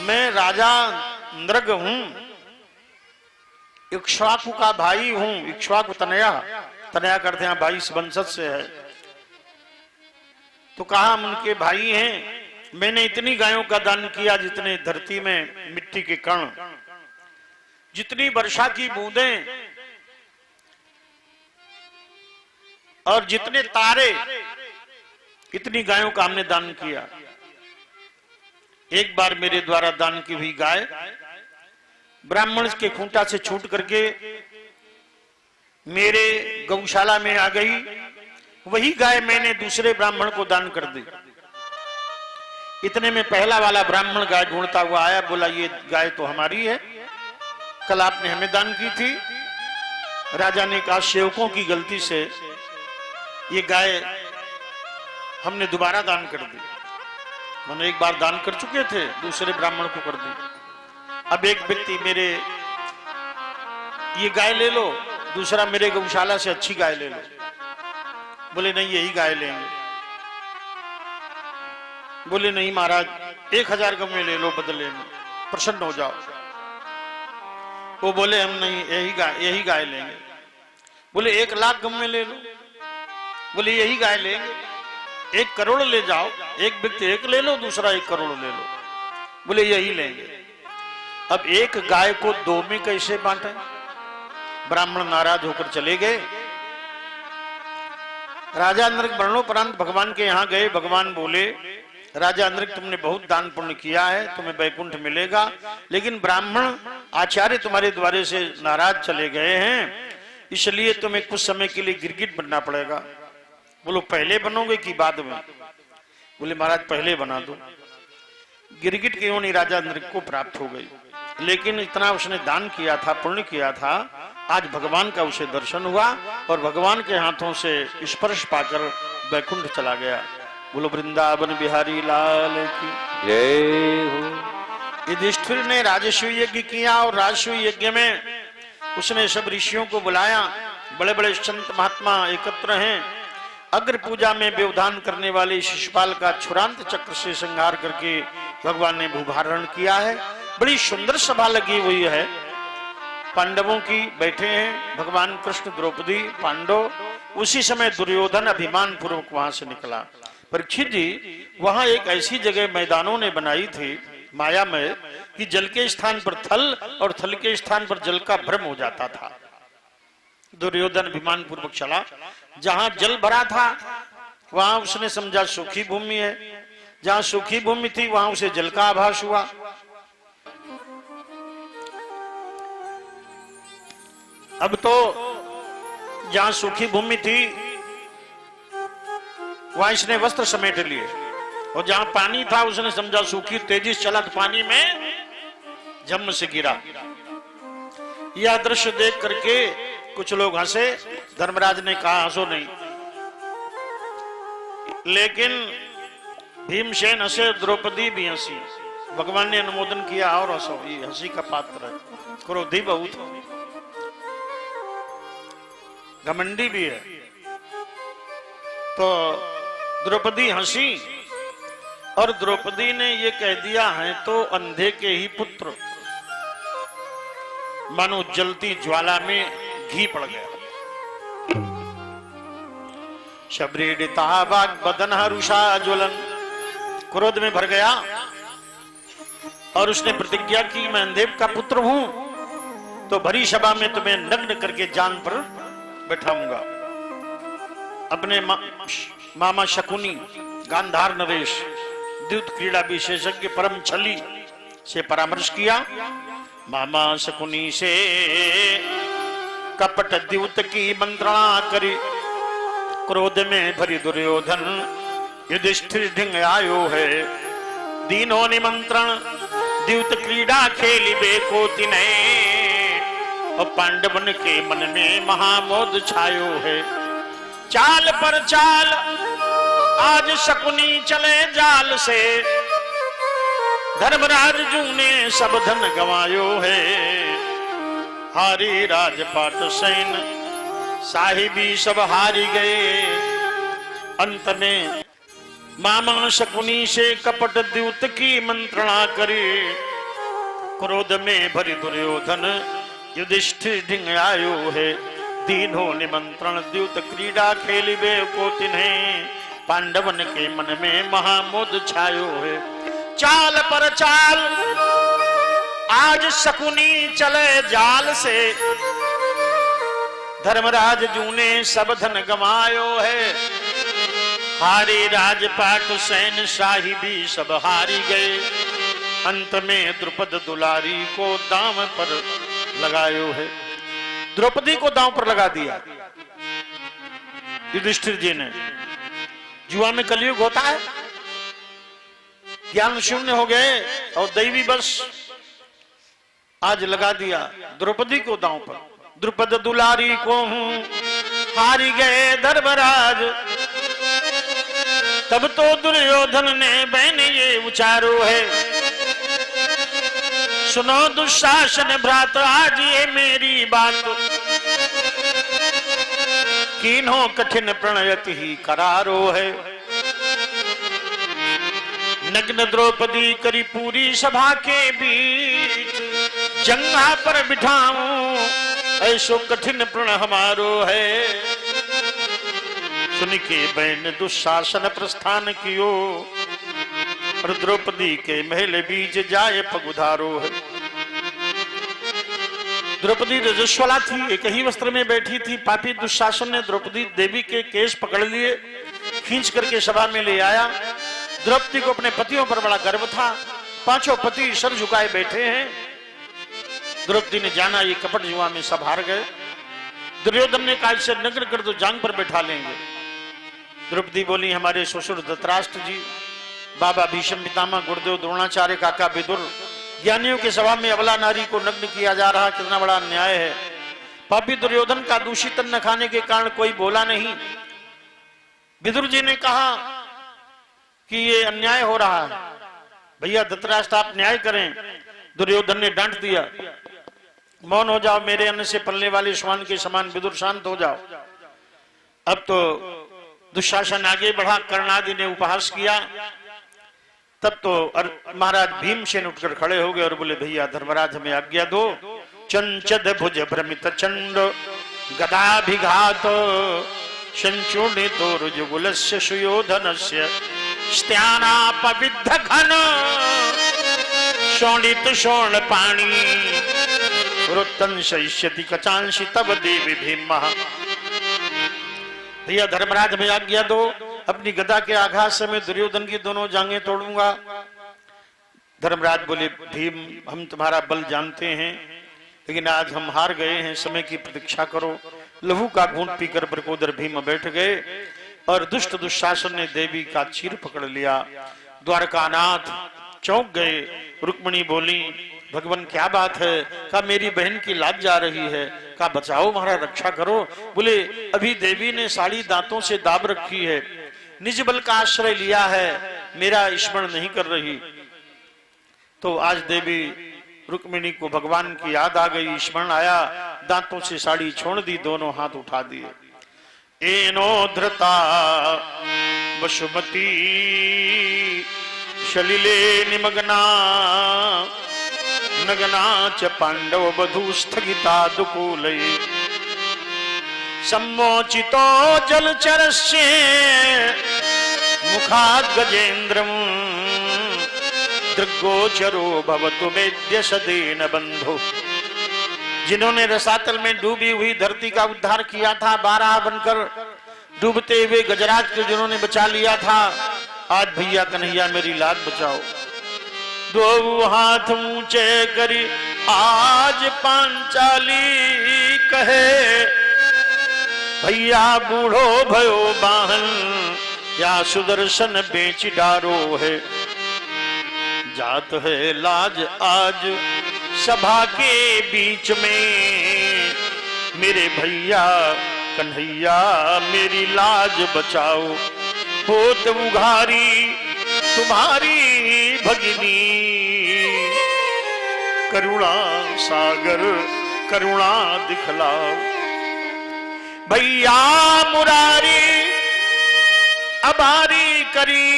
मैं राजा नृग हूं, इक्ष्वाकु का भाई हूं। इक्ष्वाकु तनया, तनया करते हैं भाई, इस वंशज से है। तो कहा हम उनके भाई हैं। मैंने इतनी गायों का दान किया जितने धरती में मिट्टी के कण, जितनी वर्षा की बूंदें और जितने तारे, इतनी गायों का हमने दान किया। एक बार मेरे द्वारा दान की हुई गाय ब्राह्मण के खूंटा से छूट करके मेरे गौशाला में आ गई। वही गाय मैंने दूसरे ब्राह्मण को दान कर दी। इतने में पहला वाला ब्राह्मण गाय ढूंढता हुआ आया, बोला ये गाय तो हमारी है, कल आपने हमें दान की थी। राजा ने कहा सेवकों की गलती से ये गाय हमने दोबारा दान कर दी। मैंने एक बार दान कर चुके थे, दूसरे ब्राह्मण को कर दी। अब एक व्यक्ति मेरे ये गाय ले लो, दूसरा मेरे गौशाला से अच्छी गाय ले लो। बोले नहीं यही गाय लेंगे। बोले नहीं महाराज 1000 गम्मे ले लो बदले में, प्रसन्न हो जाओ। वो बोले हम नहीं यही गाय लेंगे। बोले 1 लाख गम्मे ले लो। बोले यही गाय लेंगे। 1 करोड़ ले जाओ, एक व्यक्ति 1 ले लो, दूसरा 1 करोड़ ले लो। बोले यही लेंगे। अब एक गाय को 2 में कैसे बांटे? ब्राह्मण नाराज होकर चले गए। राजा नृग मरणोपरांत भगवान के यहां गए। भगवान बोले राजा नृग तुमने बहुत दान पुण्य किया है, तुम्हें वैकुंठ मिलेगा, लेकिन ब्राह्मण आचार्य तुम्हारे द्वारे से नाराज चले गए हैं, इसलिए तुम्हें कुछ समय के लिए गिरगिट बनना पड़ेगा। बोलो पहले बनोगे कि बाद में? बोले महाराज पहले बना दो। गिरगिट की योनि राजा नृग को प्राप्त हो गई, लेकिन इतना उसने दान किया था, पुण्य किया था, आज भगवान का उसे दर्शन हुआ और भगवान के हाथों से स्पर्श पाकर वैकुंठ चला गया। बोलो वृंदावन बिहारी लाल की जय हो। युधिष्ठिर ने राजस्व यज्ञ किया और राजस्व यज्ञ में उसने सब ऋषियों को बुलाया। बड़े बड़े संत महात्मा एकत्र हैं। अग्र पूजा में व्यवधान करने वाले शिशुपाल का छुरांत चक्र से संहार करके भगवान ने भूभारण किया है। बड़ी सुंदर सभा लगी हुई है। पांडवों की बैठे हैं भगवान कृष्ण, द्रौपदी, पांडव। उसी समय दुर्योधन अभिमान पूर्वक वहां से निकला। परीक्षित जी वहां एक ऐसी जगह मैदानों ने बनाई थी माया में कि जल के स्थान पर थल और थल के स्थान पर जल का भ्रम हो जाता था। दुर्योधन अभिमान पूर्वक चला, जहां जल भरा था वहां उसने समझा सूखी भूमि है, जहां सूखी भूमि थी वहां उसे जल का आभास हुआ। अब तो जहां सूखी भूमि थी वहां इसने वस्त्र समेट लिए, और जहां पानी था उसने समझा सूखी, तेजी से चला तो पानी में जम से गिरा। यह दृश्य देख करके कुछ लोग हंसे। धर्मराज ने कहा हंसो नहीं, लेकिन भीमसेन हंसे, द्रौपदी भी हंसी। भगवान ने अनुमोदन किया और हंसो, ये हंसी का पात्र है, क्रोधी बहुत घमंडी भी है। तो द्रौपदी हंसी और द्रौपदी ने ये कह दिया है तो अंधे के ही पुत्र, मानो जलती ज्वाला में घी पड़ गया। शबरीडिता वाग बदन रुषा ज्वलन, क्रोध में भर गया और उसने प्रतिज्ञा की मैं अंधेव का पुत्र हूं तो भरी सभा में तुम्हें नग्न करके जान पर बैठाऊंगा। अपने मामा शकुनी गांधार नरेश द्यूत क्रीड़ा विशेषज्ञ परम छली से परामर्श किया। मामा शकुनी से कपट द्यूत की मंत्रणा करी, क्रोध में भरी दुर्योधन युधिष्ठिर ढिंग आयो है। दीनों निमंत्रण द्यूत क्रीड़ा खेलिबे को तिने, और पांडवन के मन में महामोद छायो है। चाल पर चाल आज शकुनी चले जाल से, धर्मराज जू ने सब धन गंवायो है। हारी राजपाट सैन साहिबी सब हारी गए। अंत में मामा शकुनी से कपट द्यूत की मंत्रणा करी, क्रोध में भरी दुर्योधन युधिष्ठिर ढिंग आयो है। दीनों निमंत्रण द्यूत क्रीड़ा खेलिबे को तिन्हें, पांडवन के मन में महामोद छायो है। चाल पर चाल आज शकुनी चले जाल से, धर्मराज जू ने सब धन गंवायो है। हारी राजपाट सैन साहिबी सब हारी गए। अंत में द्रुपद दुलारी को दांव पर लगायो है। द्रौपदी को दांव पर लगा दिया युधिष्ठिर जी ने। जुआ में कलयुग होता है, ज्ञान शून्य हो गए और दैवी बस आज लगा दिया द्रौपदी को दांव पर। द्रुपद दुलारी को हूं हारी गए धर्मराज, तब तो दुर्योधन ने बहन ये उचारो है। सुनो दुशासन भ्रात आज ये मेरी बात, किन्हों कठिन प्रणयत ही करारो है। नग्न द्रौपदी करी पूरी सभा के बीच, जंघा पर बिठाऊं ऐसो कठिन प्रण हमारो है। सुन के बहन दुशासन प्रस्थान कियो, और द्रौपदी के महल बीच जाए पगुधारो है। द्रौपदी रजस्वला थी, एक ही वस्त्र में बैठी थी। पापी दुशासन ने द्रौपदी देवी के केश पकड़ लिए, खींच करके सभा में ले आया। द्रौपदी को अपने पतियों पर बड़ा गर्व था। पांचों पति सर झुकाए बैठे हैं। द्रौपदी ने जाना ये कपट जुआ में सब हार गए। दुर्योधन ने कहा इसे नग्न कर दो, जांग पर बैठा लेंगे। द्रौपदी बोली हमारे ससुर धृतराष्ट्र जी, बाबा भीष्म पितामह गुरुदेव द्रोणाचार्य, काका विदुर, ज्ञानियों की सभा में अबला नारी को नग्न किया जा रहा, कितना बड़ा अन्याय है। पापी दुर्योधन का दूषित अन्न खाने के कारण कोई बोला नहीं। विदुर जी ने कहा कि ये अन्याय हो रहा है, भैया धृतराष्ट्र आप न्याय करें। दुर्योधन ने डांट दिया, मौन हो जाओ, मेरे अन्न से पलने वाले श्वान के समान विदुर शांत हो जाओ। अब तो दुशासन आगे बढ़ा, कर्णादि ने उपहास किया। तब तो महाराज भीमसेन उठकर खड़े हो गए और बोले भैया धर्मराज हमें आज्ञा दो। चंचद भुज भ्रमित चंड गदाभिघात, संचूर्णितो रुजुगुलस्य सुयोधनस्य, स्त्यानापविद्ध घन शोणित शोण पाणी, वृत्तं शयिष्यति कचांसि तव देवी भीमः। भैया धर्मराज में आज्ञा दो, अपनी गदा के आघात से मैं दुर्योधन की दोनों जांघें तोड़ूंगा। धर्मराज बोले भीम हम तुम्हारा बल जानते हैं, लेकिन आज हम हार गए हैं, समय की प्रतीक्षा करो। लहू का घूंट पीकर बरकोदर भीम बैठ गए और दुष्ट दुशासन ने देवी का चीर पकड़ लिया। द्वारकानाथ चौंक गए। रुक्मिणी बोली भगवान क्या बात है? कहा मेरी बहन की लाज जा रही है। कहा बचाओ महाराज रक्षा करो। बोले अभी देवी ने साड़ी दांतों से दाब रखी है, निज बल का आश्रय लिया है, मेरा स्मरण नहीं कर रही। तो आज देवी रुक्मिणी को भगवान की याद आ गई, स्मरण आया, दांतों से साड़ी छोड़ दी, दोनों हाथ उठा दिए। एनो धृता वसुमती सलिले निमग्ना नग्ना च पांडव बधू स्थगिता दुकूलये सम्मोचितो जलचरस्य मुखात् गजेन्द्रम् दृग्गोचरो भवतु वेद्य सदेन बंधु। जिन्होंने रसातल में डूबी हुई धरती का उद्धार किया था, बारह बनकर डूबते हुए गजराज को जिन्होंने बचा लिया था, आज भैया कन्हैया मेरी लाज बचाओ। दो हाथ ऊंचे करी आज पांचाली कहे, भैया बूढ़ो भयो बाहन या सुदर्शन बेच डारो है। जात है लाज आज सभा के बीच में, मेरे भैया कन्हैया मेरी लाज बचाओ। होत उघारी तुम्हारी भगिनी, करुणा सागर करुणा दिखलाओ। भैया मुरारी अबारी करी,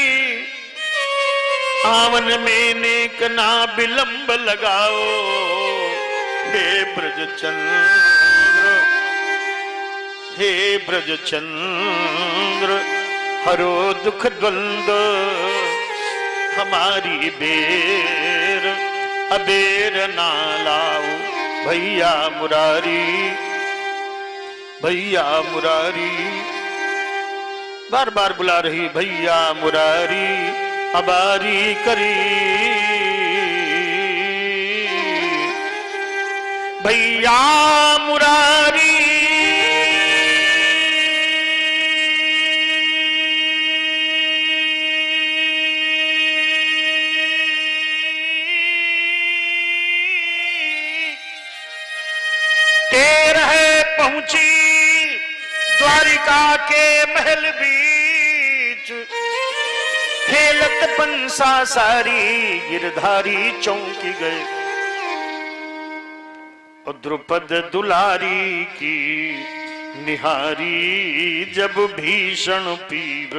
आवन में नेक ना विलंब लगाओ। हे ब्रजचंद्र हे ब्रजचंद्र हरो दुख द्वंद्व, हमारी बेर अबेर ना लाओ। भैया मुरारी भैया मुरारी, बार बार बुला रही भैया मुरारी अबारी करी। भैया मुरारी पहुंची द्वारिका के महल बीच, खेलत पंसा सारी गिरधारी चौंकी गए। और द्रुपद दुलारी की निहारी जब भीषण पीर,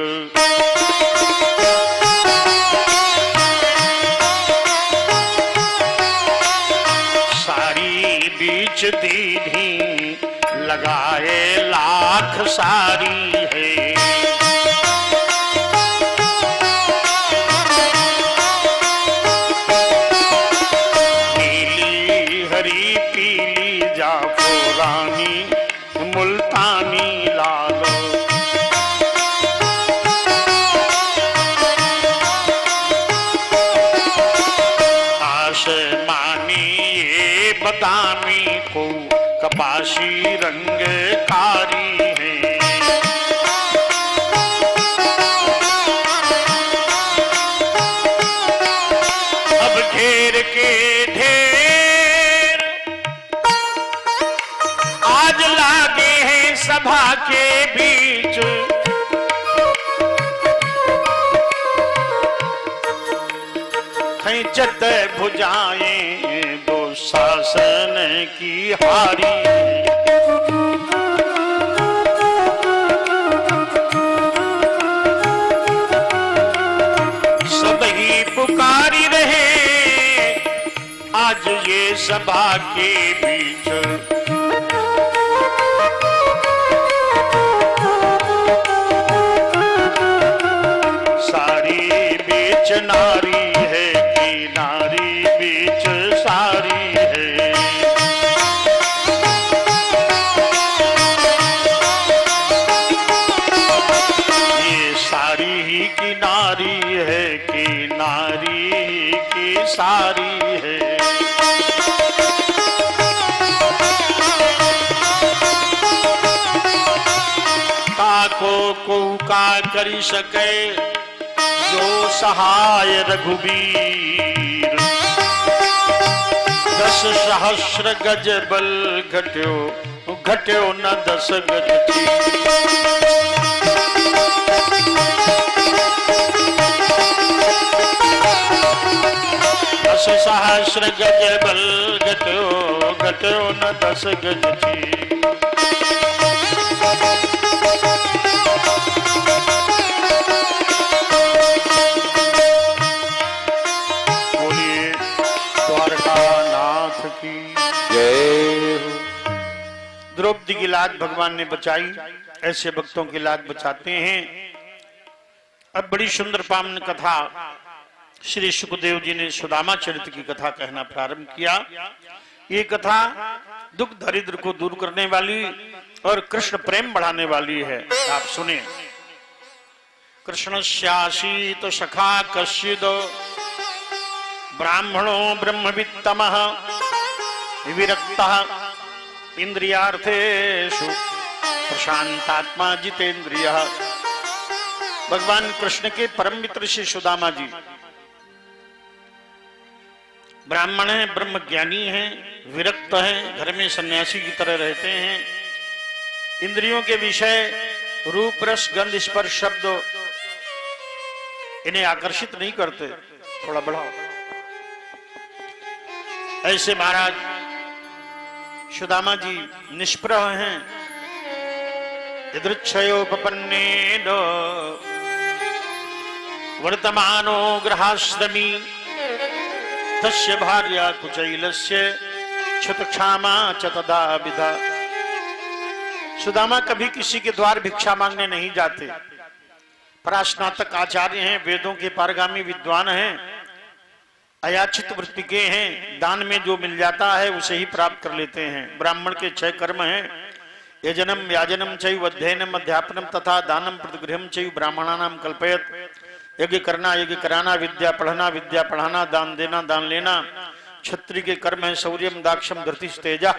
सारी बीच दीधी लगाए लाख सारी है। नीली हरी पीली जाफो रानी मुल्तानी लाल, आसमानी ये बदामी को कपाशी रंग कारी है। अब घेर के ढेर आज लागे हैं सभा के बीच, खींचत भुजाएं दो शासन की हारी। सब ही पुकारी रहे आज ये सभा के बीच, सारी बीच नारी है कि नारी बीच सारी है। ये सारी ही की नारी है कि नारी ही की सारी है। काको को का करी सके जो सहाय रघुबीर, 10 सहस्र गज बल घट्यो घट्यो न 10 गज थी। 10 सहस्र गज बल घट्यो घट्यो न 10 गज थी। की जय हो। द्रौपदी की लाज भगवान ने बचाई, ऐसे भक्तों की लाज बचाते हैं। अब बड़ी सुंदर पावन कथा श्री सुखदेव जी ने सुदामा चरित्र की कथा कहना प्रारंभ किया। ये कथा दुख दरिद्र को दूर करने वाली और कृष्ण प्रेम बढ़ाने वाली है। आप सुने। कृष्णस्यासीत सखा कश्चिद ब्राह्मणो ब्रह्मवित्तमः विरक्तः इंद्रियार्थेषु प्रशांतात्मा जितेंद्रियः। भगवान कृष्ण के परम मित्र श्री सुदामा जी ब्राह्मण हैं, ब्रह्म ज्ञानी हैं, विरक्त हैं, घर में सन्यासी की तरह रहते हैं। इंद्रियों के विषय रूप रस गंध स्पर्श शब्द इन्हें आकर्षित नहीं करते। थोड़ा बढ़ाओ। ऐसे महाराज सुदामा जी निष्प्रह हैं। यदृच्छयोपपन्नेन वर्तमानो गृहाश्रमी तस्य भार्या कुचैलस्य क्षुतक्षामा च तदा विधा। सुदामा कभी किसी के द्वार भिक्षा मांगने नहीं जाते। परास्नातक आचार्य हैं, वेदों के पारगामी विद्वान हैं, अयाचित वृत्ति के हैं। दान में जो मिल जाता है उसे ही प्राप्त कर लेते हैं। ब्राह्मण के 6 कर्म हैं, यजनम याजनम चैव अध्ययनम अध्यापनम तथा दानम प्रतिगृहम चैव ब्राह्मणानाम कल्पयत। यज्ञ करना, यज्ञ कराना, विद्या पढ़ाना, दान देना, दान लेना। क्षत्रिय के कर्म है शौर्यम दाक्षम धृतिश तेजा,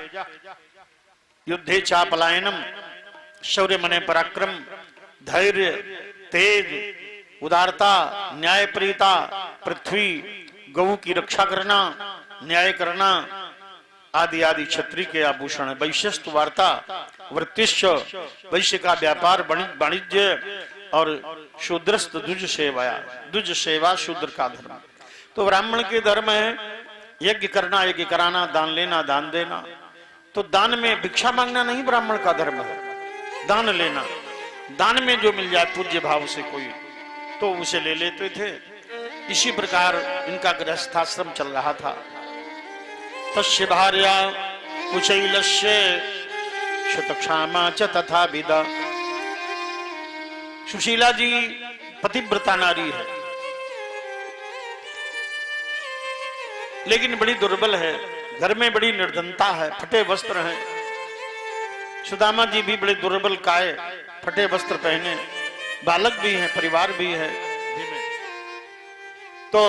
युद्धे चापलायनम। शौर्य मने पराक्रम, धैर्य, तेज, उदारता, न्यायप्रियता, पृथ्वी गऊ की रक्षा करना, न्याय करना आदि आदि क्षत्रिय के आभूषण है। वैश्यस्त वार्ता, वृत्तिश्च वैश्य का व्यापार वाणिज्य और शूद्रस्त द्विज सेवा। द्विज सेवा शूद्र का धर्म। तो ब्राह्मण के धर्म है यज्ञ करना, यज्ञ कराना, दान लेना, दान देना। तो दान में भिक्षा मांगना नहीं ब्राह्मण का धर्म है, दान लेना। दान में जो मिल जाए पूज्य भाव से कोई तो उसे ले लेते थे। इसी प्रकार इनका गृहस्थाश्रम चल रहा था। तस्य भार्या कुचैलस्य क्षुतक्षामा च तथा विदा। सुशीला जी पतिव्रता नारी है, लेकिन बड़ी दुर्बल है। घर में बड़ी निर्धनता है, फटे वस्त्र हैं। सुदामा जी भी बड़े दुर्बल काय, फटे वस्त्र पहने, बालक भी हैं, परिवार भी है। तो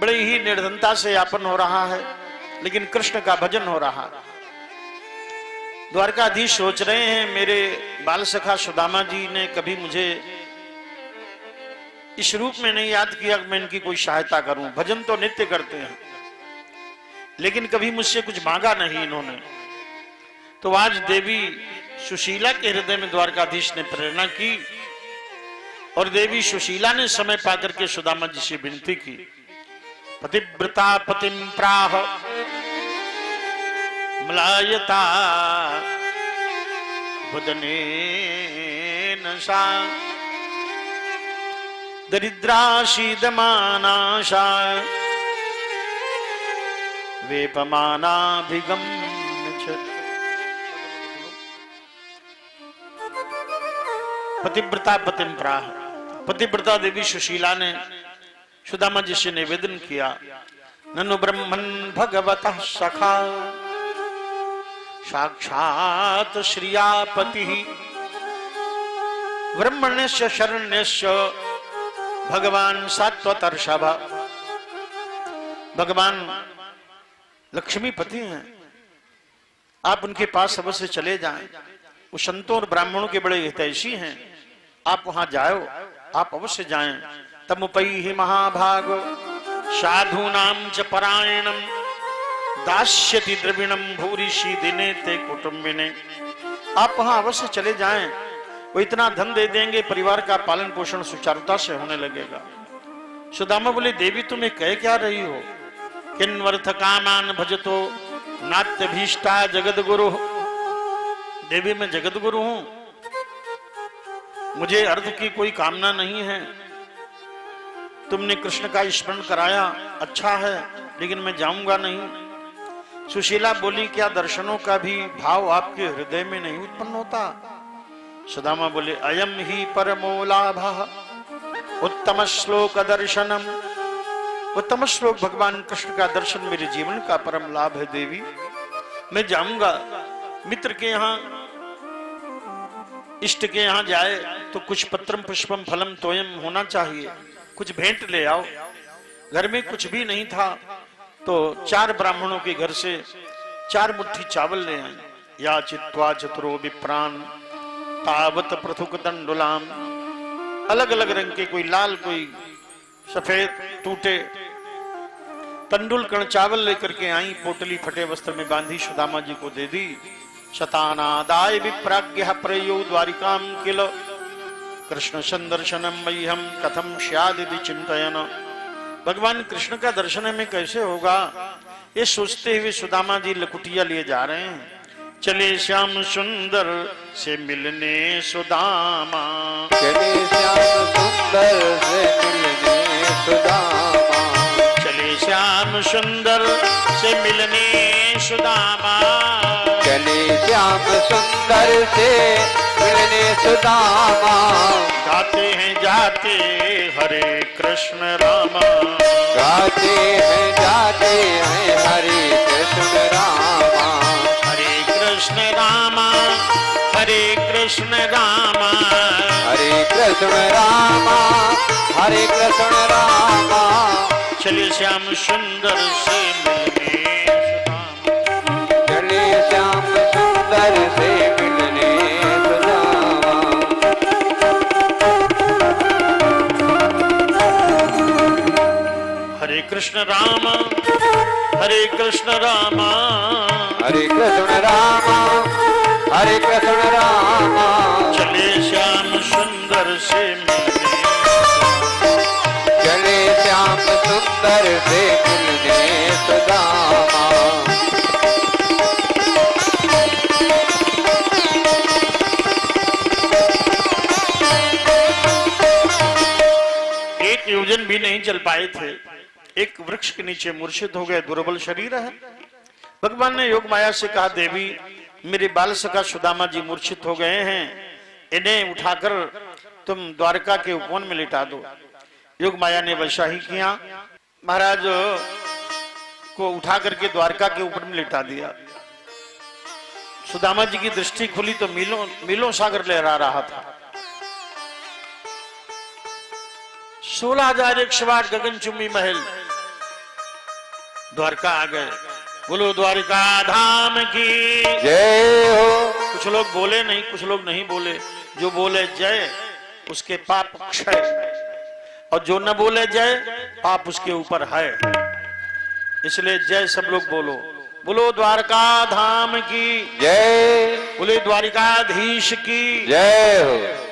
बड़ी ही निर्धनता से यापन हो रहा है, लेकिन कृष्ण का भजन हो रहा है। द्वारकाधीश सोच रहे हैं मेरे बाल सखा सुदामा जी ने कभी मुझे इस रूप में नहीं याद किया कि मैं इनकी कोई सहायता करूं। भजन तो नित्य करते हैं, लेकिन कभी मुझसे कुछ मांगा नहीं इन्होंने। तो आज देवी सुशीला के हृदय में द्वारकाधीश ने प्रेरणा की और देवी सुशीला ने समय पाकर के सुदामा जी से विनती की। पतिव्रता पतिम प्राह मलायता वदनेन सा दरिद्राशीदमानाशा वेपमानाभिगम्य च। पतिव्रता पतिम प्राह। पतिव्रता देवी सुशीला ने सुदामा जी से निवेदन किया, ननु ब्रह्मन् भगवतः सखा साक्षात् श्रियापतिः ब्रह्मण्यस्य शरण्यस्य भगवान सात्वतर्षभ। भगवान लक्ष्मीपति हैं, आप उनके पास अवश्य चले जाएं। वो संतों और ब्राह्मणों के बड़े हितैषी हैं, आप वहां जाओ, आप अवश्य जाएं। तमुपैहि महाभाग साधूनां च परायणं दास्यति द्रविणं भूरिषि दिने ते कुटुंबिने। आप वहां अवश्य चले जाएं, वो इतना धन दे देंगे, परिवार का पालन पोषण सुचारुता से होने लगेगा। सुदामा बोले, देवी तुम्हें कह क्या रही हो? किन्वर्थ कामान भजतो नात्यभीष्टा जगत गुरु। देवी मैं जगत गुरु हूं, मुझे अर्थ की कोई कामना नहीं है। तुमने कृष्ण का स्मरण कराया, अच्छा है, लेकिन मैं जाऊंगा नहीं। सुशीला बोली, क्या दर्शनों का भी भाव आपके हृदय में नहीं उत्पन्न होता? सुदामा बोले, अयम ही परमो लाभः उत्तम श्लोक दर्शनम। उत्तम श्लोक भगवान कृष्ण का दर्शन मेरे जीवन का परम लाभ है देवी। मैं जाऊंगा मित्र के यहाँ, इष्ट के यहाँ जाए तो कुछ पत्रम पुष्पम फलम तोयम होना चाहिए, कुछ भेंट ले आओ। घर में कुछ भी नहीं था तो 4 ब्राह्मणों के घर से 4 मुट्ठी चावल ले आए। या चित्वा चतुरो विप्रान तावत पृथुक दंडुलाम। अलग अलग रंग के, कोई लाल कोई सफेद टूटे तंडुल कण चावल लेकर के आई। पोटली फटे वस्त्र में बांधी सुदामा जी को दे दी। शतानादाय विप्राज्ञः प्रयो द्वारिकाम किल कृष्ण संदर्शनम मह्यम कथम स्यादिति चिंतयन। भगवान कृष्ण का दर्शन हमें कैसे होगा, ये सोचते हुए सुदामा जी लकुटिया लिए जा रहे हैं। चले श्याम सुंदर से मिलने सुदामा, चले श्याम सुंदर से मिलने सुदामा, चले श्याम सुंदर से मिलने सुदामा, चले श्याम सुंदर से मिलने सुदामा। गाते हैं जाते हरे कृष्ण रामा, गाते हैं जाते हैं हरे कृष्ण रामा, हरे कृष्ण रामा, हरे कृष्ण रामा, हरे कृष्ण रामा, हरे कृष्ण रामा। चले श्याम सुंदर से मिलने सुदामा, चले श्याम सुंदर से मिलने सुदामा। हरे कृष्ण रामा, हरे कृष्ण रामा, हरे कृष्ण रामा, हरे कृष्ण रामा। चले श्याम सुंदर से मिलने, चले श्याम सुंदर से मिलने सुदामा। एक योजन भी नहीं चल पाए थे, एक वृक्ष के नीचे मूर्छित हो गए, दुर्बल शरीर है। भगवान ने योग माया से कहा, देवी मेरे बाल सखा सुदामा जी मूर्छित हो गए हैं, इन्हें उठाकर तुम द्वारका के उपवन में लिटा दो। योग माया ने वैसा ही किया, महाराज को उठा करके द्वारका के ऊपर में लिटा दिया। सुदामा जी की दृष्टि खुली तो मीलों मीलों सागर लहरा रहा था। 16,108 गगनचुंबी महल द्वारका आ गए। बोलो द्वारिका धाम की जय हो। कुछ लोग बोले नहीं, कुछ लोग नहीं बोले। जो बोले जय उसके पाप क्षय, और जो न बोले जय पाप उसके ऊपर है। इसलिए जय सब लोग बोलो। बोलो द्वारका धाम की जय, बोले द्वारिकाधीश की जय हो।